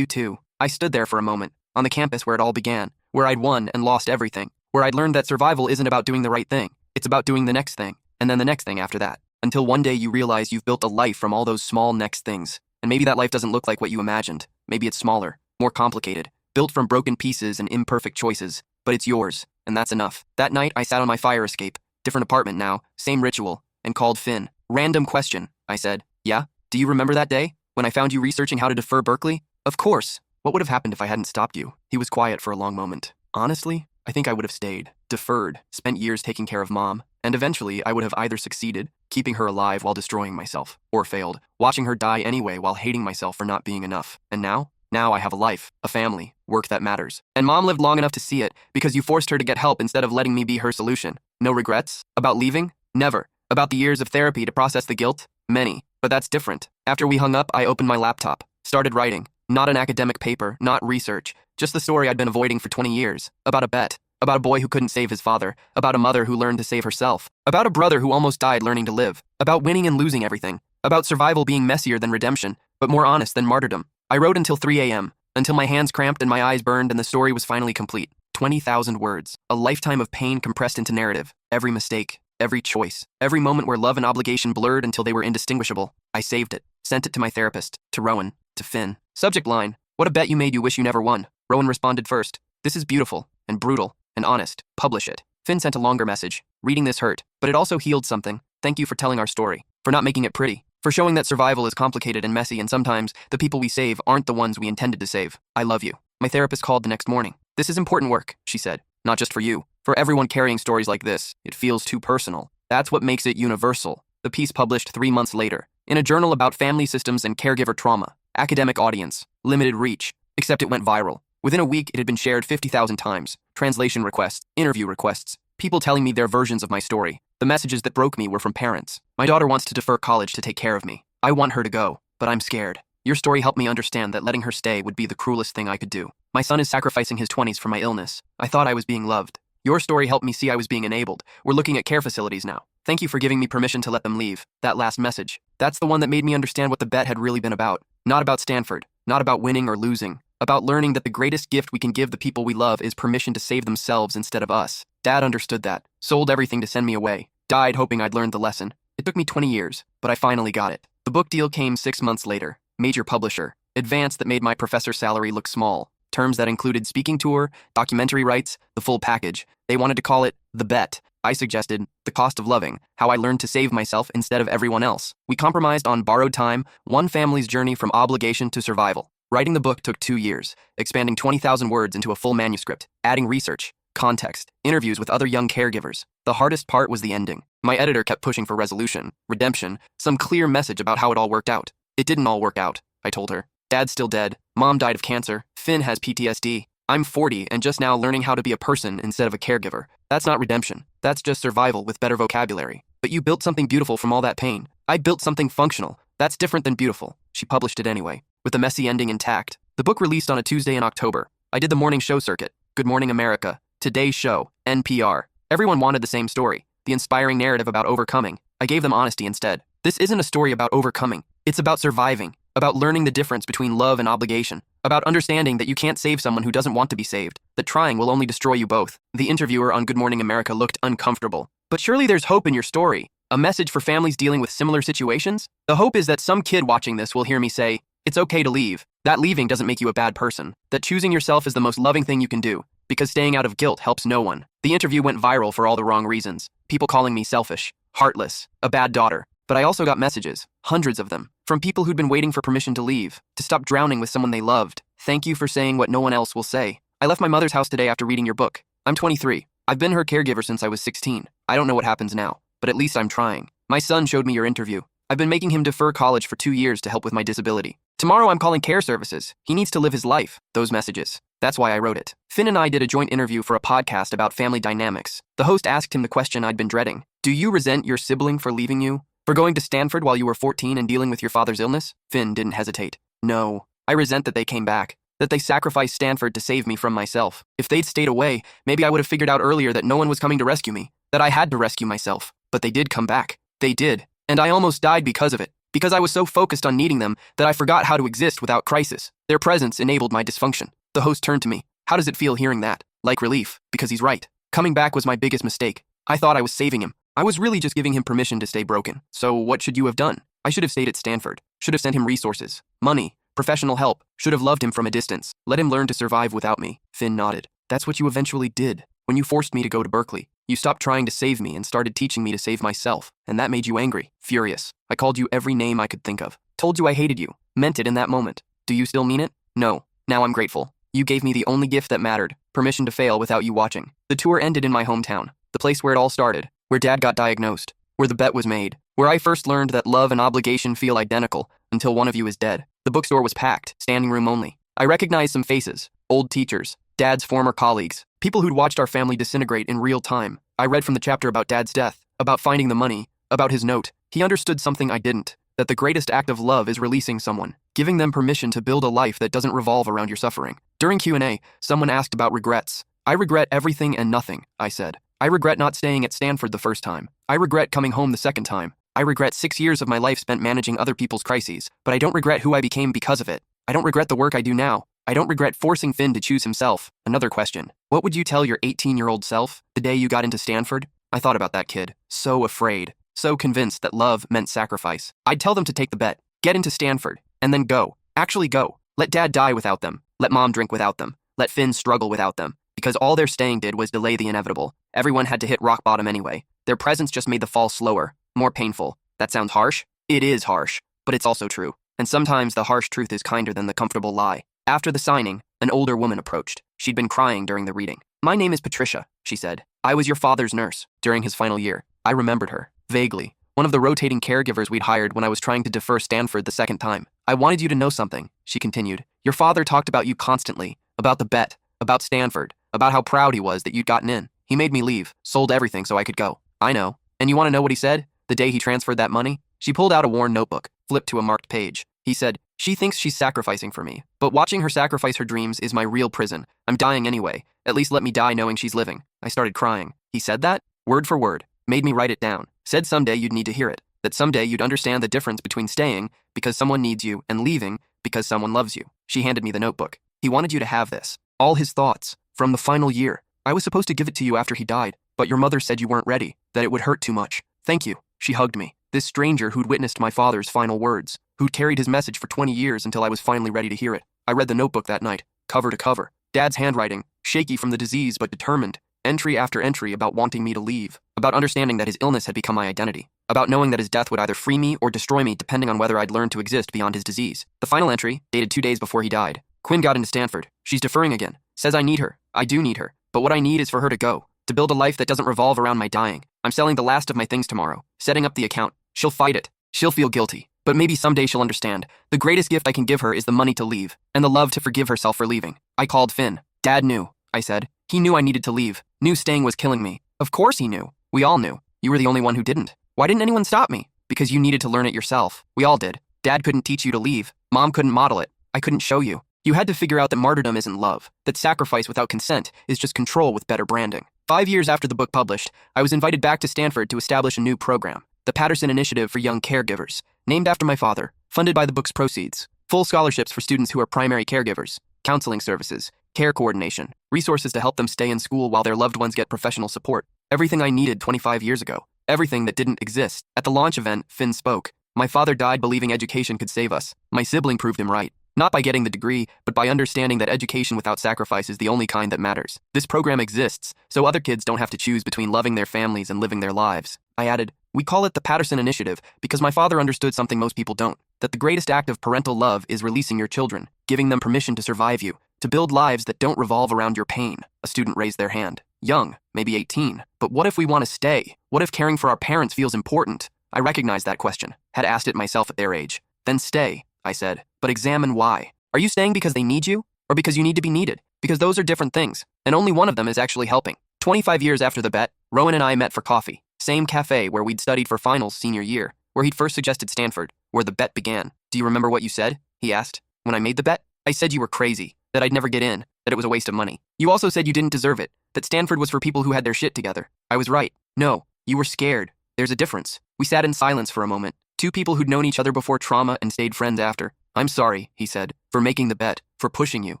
too. I stood there for a moment, on the campus where it all began, where I'd won and lost everything, where I'd learned that survival isn't about doing the right thing, it's about doing the next thing, and then the next thing after that, until one day you realize you've built a life from all those small next things, and maybe that life doesn't look like what you imagined, maybe it's smaller, more complicated, built from broken pieces and imperfect choices, but it's yours, and that's enough. That night, I sat on my fire escape, different apartment now, same ritual, and called Finn. Random question, I said. Yeah? Do you remember that day? When I found you researching how to defer Berkeley? Of course. What would have happened if I hadn't stopped you? He was quiet for a long moment. Honestly, I think I would have stayed, deferred, spent years taking care of Mom, and eventually I would have either succeeded, keeping her alive while destroying myself, or failed, watching her die anyway while hating myself for not being enough. And now? Now I have a life, a family, work that matters. And Mom lived long enough to see it because you forced her to get help instead of letting me be her solution. No regrets? About leaving? Never. About the years of therapy to process the guilt? Many. But that's different. After we hung up, I opened my laptop, started writing. Not an academic paper, not research, just the story I'd been avoiding for 20 years. About a bet. About a boy who couldn't save his father. About a mother who learned to save herself. About a brother who almost died learning to live. About winning and losing everything. About survival being messier than redemption, but more honest than martyrdom. I wrote until 3 a.m., until my hands cramped and my eyes burned and the story was finally complete. 20,000 words. A lifetime of pain compressed into narrative. Every mistake. Every choice. Every moment where love and obligation blurred until they were indistinguishable. I saved it. Sent it to my therapist. To Rowan. To Finn. Subject line. What a bet you made you wish you never won. Rowan responded first. This is beautiful. And brutal. And honest. Publish it. Finn sent a longer message. Reading this hurt. But it also healed something. Thank you for telling our story. For not making it pretty. For showing that survival is complicated and messy and sometimes the people we save aren't the ones we intended to save. I love you. My therapist called the next morning. This is important work, she said. Not just for you. For everyone carrying stories like this. It feels too personal. That's what makes it universal. The piece published 3 months later. In a journal about family systems and caregiver trauma. Academic audience. Limited reach. Except it went viral. Within a week, it had been shared 50,000 times. Translation requests. Interview requests. People telling me their versions of my story. The messages that broke me were from parents. My daughter wants to defer college to take care of me. I want her to go, but I'm scared. Your story helped me understand that letting her stay would be the cruelest thing I could do. My son is sacrificing his 20s for my illness. I thought I was being loved. Your story helped me see I was being enabled. We're looking at care facilities now. Thank you for giving me permission to let them leave. That last message. That's the one that made me understand what the bet had really been about. Not about Stanford. Not about winning or losing. About learning that the greatest gift we can give the people we love is permission to save themselves instead of us. Dad understood that. Sold everything to send me away. Died hoping I'd learned the lesson. It took me 20 years, but I finally got it. The book deal came 6 months later. Major publisher. Advance that made my professor's salary look small. Terms that included speaking tour, documentary rights, the full package. They wanted to call it The Bet. I suggested The Cost of Loving, how I learned to save myself instead of everyone else. We compromised on borrowed time, one family's journey from obligation to survival. Writing the book took 2 years, expanding 20,000 words into a full manuscript, adding research, context, interviews with other young caregivers. The hardest part was the ending. My editor kept pushing for resolution, redemption, some clear message about how it all worked out. It didn't all work out, I told her. Dad's still dead. Mom died of cancer. Finn has PTSD. I'm 40 and just now learning how to be a person instead of a caregiver. That's not redemption. That's just survival with better vocabulary. But you built something beautiful from all that pain. I built something functional. That's different than beautiful. She published it anyway, with the messy ending intact. The book released on a Tuesday in October. I did the morning show circuit. Good Morning America, Today's Show, NPR. Everyone wanted the same story, the inspiring narrative about overcoming. I gave them honesty instead. This isn't a story about overcoming. It's about surviving, about learning the difference between love and obligation, about understanding that you can't save someone who doesn't want to be saved, that trying will only destroy you both. The interviewer on Good Morning America looked uncomfortable. But surely there's hope in your story. A message for families dealing with similar situations? The hope is that some kid watching this will hear me say, it's okay to leave. That leaving doesn't make you a bad person. That choosing yourself is the most loving thing you can do, because staying out of guilt helps no one. The interview went viral for all the wrong reasons. People calling me selfish, heartless, a bad daughter. But I also got messages, hundreds of them, from people who'd been waiting for permission to leave, to stop drowning with someone they loved. Thank you for saying what no one else will say. I left my mother's house today after reading your book. I'm 23. I've been her caregiver since I was 16. I don't know what happens now, but at least I'm trying. My son showed me your interview. I've been making him defer college for 2 years to help with my disability. Tomorrow I'm calling care services. He needs to live his life. Those messages. That's why I wrote it. Finn and I did a joint interview for a podcast about family dynamics. The host asked him the question I'd been dreading. Do you resent your sibling for leaving you? For going to Stanford while you were 14 and dealing with your father's illness? Finn didn't hesitate. No. I resent that they came back. That they sacrificed Stanford to save me from myself. If they'd stayed away, maybe I would have figured out earlier that no one was coming to rescue me. That I had to rescue myself. But they did come back. They did. And I almost died because of it. Because I was so focused on needing them that I forgot how to exist without crisis. Their presence enabled my dysfunction. The host turned to me. How does it feel hearing that? Like relief, because he's right. Coming back was my biggest mistake. I thought I was saving him. I was really just giving him permission to stay broken. So what should you have done? I should have stayed at Stanford. Should have sent him resources, money, professional help. Should have loved him from a distance. Let him learn to survive without me. Finn nodded. That's what you eventually did. When you forced me to go to Berkeley, you stopped trying to save me and started teaching me to save myself. And that made you angry, furious. I called you every name I could think of. Told you I hated you. Meant it in that moment. Do you still mean it? No. Now I'm grateful. You gave me the only gift that mattered. Permission to fail without you watching. The tour ended in my hometown. The place where it all started. Where Dad got diagnosed. Where the bet was made. Where I first learned that love and obligation feel identical until one of you is dead. The bookstore was packed, standing room only. I recognized some faces. Old teachers. Dad's former colleagues. People who'd watched our family disintegrate in real time. I read from the chapter about Dad's death. About finding the money. About his note. He understood something I didn't. That the greatest act of love is releasing someone. Giving them permission to build a life that doesn't revolve around your suffering. During Q&A, someone asked about regrets. I regret everything and nothing, I said. I regret not staying at Stanford the first time. I regret coming home the second time. I regret 6 years of my life spent managing other people's crises, but I don't regret who I became because of it. I don't regret the work I do now. I don't regret forcing Finn to choose himself. Another question. What would you tell your 18-year-old self the day you got into Stanford? I thought about that kid. So afraid. So convinced that love meant sacrifice. I'd tell them to take the bet. Get into Stanford. And then go. Actually go. Let Dad die without them. Let Mom drink without them. Let Finn struggle without them. Because all their staying did was delay the inevitable. Everyone had to hit rock bottom anyway. Their presence just made the fall slower, more painful. That sounds harsh? It is harsh, but it's also true. And sometimes the harsh truth is kinder than the comfortable lie. After the signing, an older woman approached. She'd been crying during the reading. My name is Patricia, she said. I was your father's nurse during his final year. I remembered her, vaguely. One of the rotating caregivers we'd hired when I was trying to defer Stanford the second time. I wanted you to know something, she continued. Your father talked about you constantly, about the bet, about Stanford, about how proud he was that you'd gotten in. He made me leave, sold everything so I could go. I know. And you want to know what he said? The day he transferred that money? She pulled out a worn notebook, flipped to a marked page. He said, she thinks she's sacrificing for me, but watching her sacrifice her dreams is my real prison. I'm dying anyway. At least let me die knowing she's living. I started crying. He said that? Word for word. Made me write it down. Said someday you'd need to hear it. That someday you'd understand the difference between staying because someone needs you and leaving because someone loves you. She handed me the notebook. He wanted you to have this. All his thoughts. From the final year. I was supposed to give it to you after he died, but your mother said you weren't ready, that it would hurt too much. Thank you. She hugged me. This stranger who'd witnessed my father's final words, who'd carried his message for 20 years until I was finally ready to hear it. I read the notebook that night, cover to cover. Dad's handwriting, shaky from the disease but determined. Entry after entry about wanting me to leave. About understanding that his illness had become my identity. About knowing that his death would either free me or destroy me depending on whether I'd learned to exist beyond his disease. The final entry, dated 2 days before he died. Quinn got into Stanford. She's deferring again. Says I need her. I do need her. But what I need is for her to go. To build a life that doesn't revolve around my dying. I'm selling the last of my things tomorrow. Setting up the account. She'll fight it. She'll feel guilty. But maybe someday she'll understand. The greatest gift I can give her is the money to leave. And the love to forgive herself for leaving. I called Finn. Dad knew, I said. He knew I needed to leave. Knew staying was killing me. Of course he knew. We all knew. You were the only one who didn't. Why didn't anyone stop me? Because you needed to learn it yourself. We all did. Dad couldn't teach you to leave. Mom couldn't model it. I couldn't show you. You had to figure out that martyrdom isn't love, that sacrifice without consent is just control with better branding. 5 years after the book published, I was invited back to Stanford to establish a new program, the Patterson Initiative for Young Caregivers, named after my father, funded by the book's proceeds. Full scholarships for students who are primary caregivers, counseling services, care coordination, resources to help them stay in school while their loved ones get professional support. Everything I needed 25 years ago. Everything that didn't exist. At the launch event, Finn spoke. My father died believing education could save us. My sibling proved him right. Not by getting the degree, but by understanding that education without sacrifice is the only kind that matters. This program exists, so other kids don't have to choose between loving their families and living their lives. I added, we call it the Patterson Initiative because my father understood something most people don't, that the greatest act of parental love is releasing your children, giving them permission to survive you, to build lives that don't revolve around your pain. A student raised their hand. Young, maybe 18. But what if we want to stay? What if caring for our parents feels important? I recognized that question, had asked it myself at their age. Then stay, I said, but examine why. Are you staying because they need you? Or because you need to be needed? Because those are different things, and only one of them is actually helping. 25 years after the bet, Rowan and I met for coffee. Same cafe where we'd studied for finals senior year, where he'd first suggested Stanford, where the bet began. Do you remember what you said? He asked. When I made the bet, I said you were crazy, that I'd never get in, that it was a waste of money. You also said you didn't deserve it, that Stanford was for people who had their shit together. I was right. No, you were scared. There's a difference. We sat in silence for a moment. Two people who'd known each other before trauma and stayed friends after. I'm sorry, he said, for making the bet, for pushing you,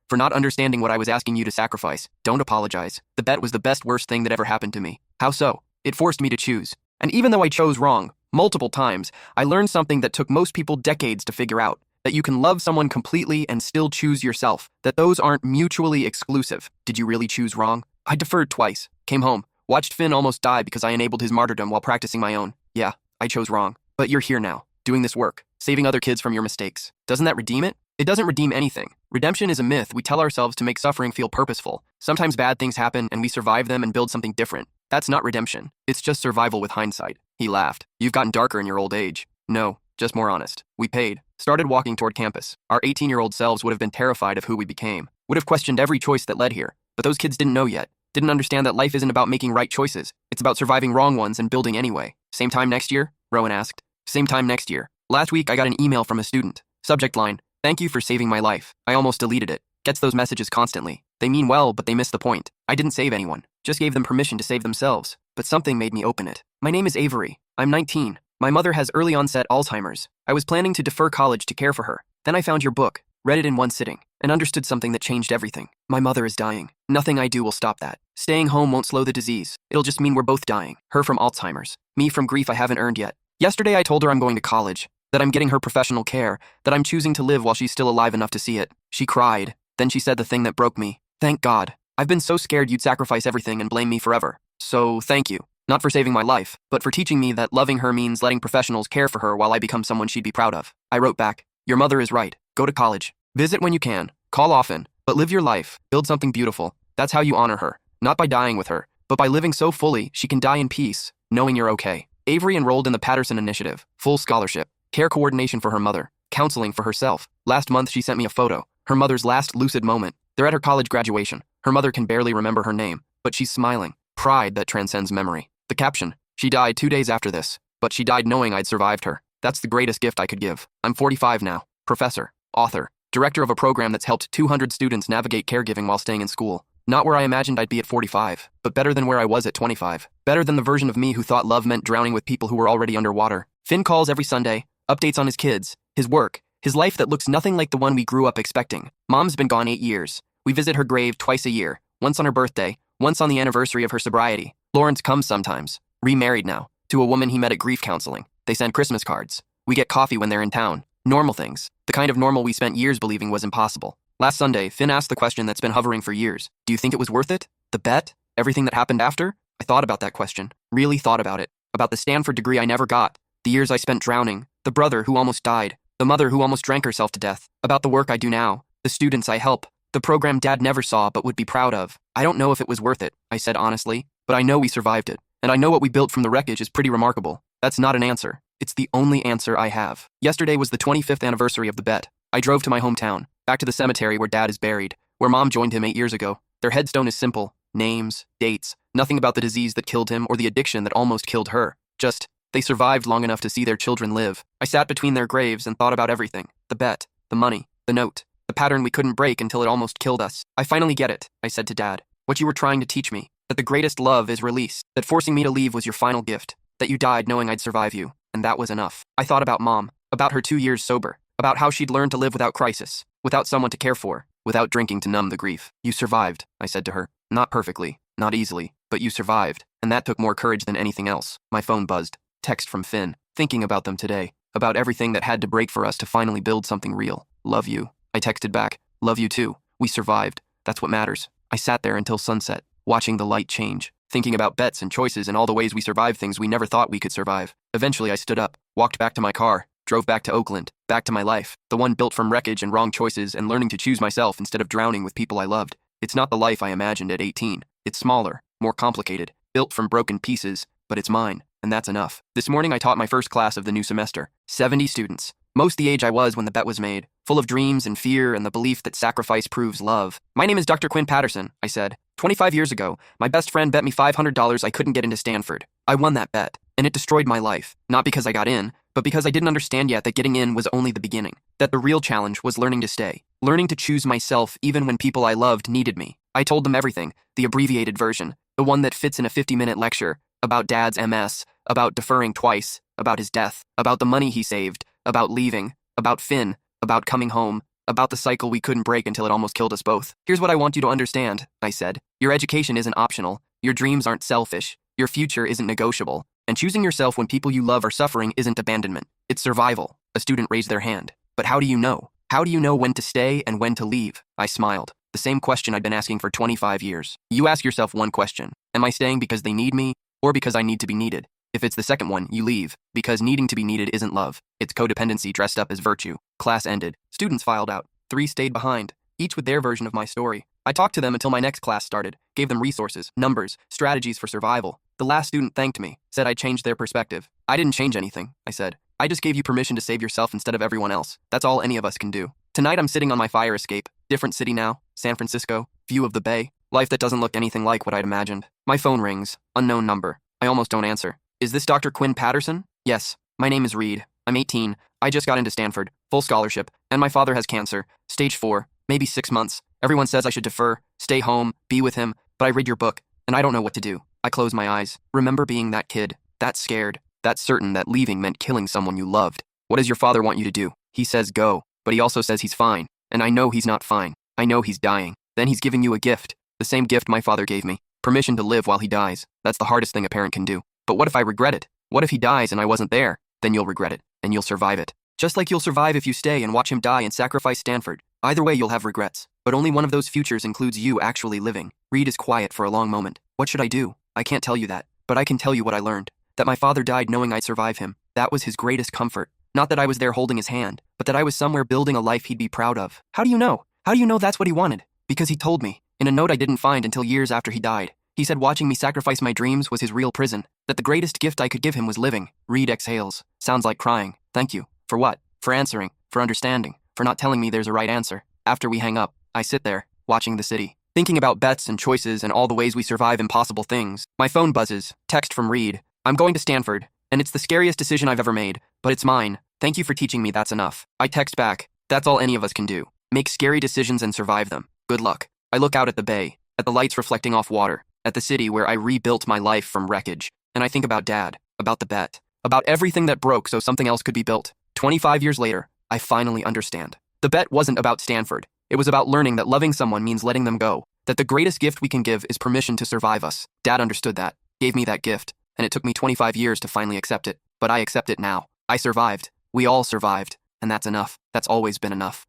for not understanding what I was asking you to sacrifice. Don't apologize. The bet was the best worst thing that ever happened to me. How so? It forced me to choose. And even though I chose wrong, multiple times, I learned something that took most people decades to figure out. That you can love someone completely and still choose yourself. That those aren't mutually exclusive. Did you really choose wrong? I deferred twice. Came home. Watched Finn almost die because I enabled his martyrdom while practicing my own. Yeah, I chose wrong. But you're here now, doing this work, saving other kids from your mistakes. Doesn't that redeem it? It doesn't redeem anything. Redemption is a myth we tell ourselves to make suffering feel purposeful. Sometimes bad things happen and we survive them and build something different. That's not redemption. It's just survival with hindsight. He laughed. You've gotten darker in your old age. No, just more honest. We paid. Started walking toward campus. Our 18-year-old selves would have been terrified of who we became. Would have questioned every choice that led here. But those kids didn't know yet. Didn't understand that life isn't about making right choices. It's about surviving wrong ones and building anyway. Same time next year? Rowan asked. Same time next year. Last week, I got an email from a student. Subject line, thank you for saving my life. I almost deleted it. Gets those messages constantly. They mean well, but they miss the point. I didn't save anyone. Just gave them permission to save themselves. But something made me open it. My name is Avery. I'm 19. My mother has early onset Alzheimer's. I was planning to defer college to care for her. Then I found your book, read it in one sitting, and understood something that changed everything. My mother is dying. Nothing I do will stop that. Staying home won't slow the disease. It'll just mean we're both dying. Her from Alzheimer's. Me from grief I haven't earned yet. Yesterday I told her I'm going to college, that I'm getting her professional care, that I'm choosing to live while she's still alive enough to see it. She cried. Then she said the thing that broke me. Thank God. I've been so scared you'd sacrifice everything and blame me forever. So thank you. Not for saving my life, but for teaching me that loving her means letting professionals care for her while I become someone she'd be proud of. I wrote back, your mother is right. Go to college. Visit when you can. Call often. But live your life. Build something beautiful. That's how you honor her. Not by dying with her, but by living so fully she can die in peace, knowing you're okay. Avery enrolled in the Patterson Initiative. Full scholarship. Care coordination for her mother. Counseling for herself. Last month she sent me a photo. Her mother's last lucid moment. They're at her college graduation. Her mother can barely remember her name, but she's smiling. Pride that transcends memory. The caption, she died 2 days after this, but she died knowing I'd survived her. That's the greatest gift I could give. I'm 45 now. Professor, author, director of a program that's helped 200 students navigate caregiving while staying in school. Not where I imagined I'd be at 45, but better than where I was at 25. Better than the version of me who thought love meant drowning with people who were already underwater. Finn calls every Sunday, updates on his kids, his work, his life that looks nothing like the one we grew up expecting. Mom's been gone 8 years. We visit her grave twice a year, once on her birthday, once on the anniversary of her sobriety. Lawrence comes sometimes, remarried now, to a woman he met at grief counseling. They send Christmas cards. We get coffee when they're in town. Normal things. The kind of normal we spent years believing was impossible. Last Sunday, Finn asked the question that's been hovering for years. Do you think it was worth it? The bet? Everything that happened after? I thought about that question. Really thought about it. About the Stanford degree I never got. The years I spent drowning. The brother who almost died. The mother who almost drank herself to death. About the work I do now. The students I help. The program Dad never saw but would be proud of. I don't know if it was worth it, I said honestly, but I know we survived it. And I know what we built from the wreckage is pretty remarkable. That's not an answer. It's the only answer I have. Yesterday was the 25th anniversary of the bet. I drove to my hometown, back to the cemetery where Dad is buried, where Mom joined him 8 years ago. Their headstone is simple: names, dates, nothing about the disease that killed him or the addiction that almost killed her. Just, they survived long enough to see their children live. I sat between their graves and thought about everything: the bet, the money, the note, the pattern we couldn't break until it almost killed us. I finally get it, I said to Dad. What you were trying to teach me. That the greatest love is release. That forcing me to leave was your final gift. That you died knowing I'd survive you. And that was enough. I thought about Mom. About her 2 years sober. About how she'd learned to live without crisis. Without someone to care for. Without drinking to numb the grief. You survived, I said to her. Not perfectly. Not easily. But you survived. And that took more courage than anything else. My phone buzzed. Text from Finn. Thinking about them today. About everything that had to break for us to finally build something real. Love you. I texted back. Love you too. We survived. That's what matters. I sat there until sunset, watching the light change, thinking about bets and choices and all the ways we survived things we never thought we could survive. Eventually I stood up, walked back to my car, drove back to Oakland, back to my life, the one built from wreckage and wrong choices and learning to choose myself instead of drowning with people I loved. It's not the life I imagined at 18. It's smaller, more complicated, built from broken pieces, but it's mine, and that's enough. This morning I taught my first class of the new semester, 70 students. Most the age I was when the bet was made, full of dreams and fear and the belief that sacrifice proves love. My name is Dr. Quinn Patterson, I said. 25 years ago, my best friend bet me $500 I couldn't get into Stanford. I won that bet, and it destroyed my life. Not because I got in, but because I didn't understand yet that getting in was only the beginning. That the real challenge was learning to stay. Learning to choose myself even when people I loved needed me. I told them everything, the abbreviated version, the one that fits in a 50-minute lecture, about Dad's MS, about deferring twice, about his death, about the money he saved, about leaving, about Finn, about coming home, about the cycle we couldn't break until it almost killed us both. Here's what I want you to understand, I said. Your education isn't optional, your dreams aren't selfish, your future isn't negotiable, and choosing yourself when people you love are suffering isn't abandonment, it's survival. A student raised their hand. But how do you know? How do you know when to stay and when to leave? I smiled. The same question I'd been asking for 25 years. You ask yourself one question: am I staying because they need me, or because I need to be needed? If it's the second one, you leave, because needing to be needed isn't love. It's codependency dressed up as virtue. Class ended. Students filed out. 3 stayed behind, each with their version of my story. I talked to them until my next class started, gave them resources, numbers, strategies for survival. The last student thanked me, said I changed their perspective. I didn't change anything, I said. I just gave you permission to save yourself instead of everyone else. That's all any of us can do. Tonight I'm sitting on my fire escape. Different city now, San Francisco, view of the bay. Life that doesn't look anything like what I'd imagined. My phone rings, unknown number. I almost don't answer. Is this Dr. Quinn Patterson? Yes, my name is Reed. I'm 18. I just got into Stanford, full scholarship, and my father has cancer, stage 4, maybe 6 months. Everyone says I should defer, stay home, be with him, but I read your book, and I don't know what to do. I close my eyes. Remember being that kid, that scared, that certain that leaving meant killing someone you loved. What does your father want you to do? He says go, but he also says he's fine, and I know he's not fine. I know he's dying. Then he's giving you a gift, the same gift my father gave me, permission to live while he dies. That's the hardest thing a parent can do. But what if I regret it? What if he dies and I wasn't there? Then you'll regret it, and you'll survive it. Just like you'll survive if you stay and watch him die and sacrifice Stanford. Either way, you'll have regrets. But only one of those futures includes you actually living. Reed is quiet for a long moment. What should I do? I can't tell you that, but I can tell you what I learned. That my father died knowing I'd survive him. That was his greatest comfort. Not that I was there holding his hand, but that I was somewhere building a life he'd be proud of. How do you know? How do you know that's what he wanted? Because he told me, in a note I didn't find until years after he died. He said watching me sacrifice my dreams was his real prison, that the greatest gift I could give him was living. Reed exhales. Sounds like crying. Thank you. For what? For answering. For understanding. For not telling me there's a right answer. After we hang up, I sit there, watching the city, thinking about bets and choices and all the ways we survive impossible things. My phone buzzes. Text from Reed. I'm going to Stanford, and it's the scariest decision I've ever made, but it's mine. Thank you for teaching me that's enough. I text back. That's all any of us can do. Make scary decisions and survive them. Good luck. I look out at the bay, at the lights reflecting off water, at the city where I rebuilt my life from wreckage, and I think about Dad, about the bet, about everything that broke so something else could be built. 25 years later, I finally understand. The bet wasn't about Stanford. It was about learning that loving someone means letting them go, that the greatest gift we can give is permission to survive us. Dad understood that, gave me that gift, and it took me 25 years to finally accept it, but I accept it now. I survived. We all survived, and that's enough. That's always been enough.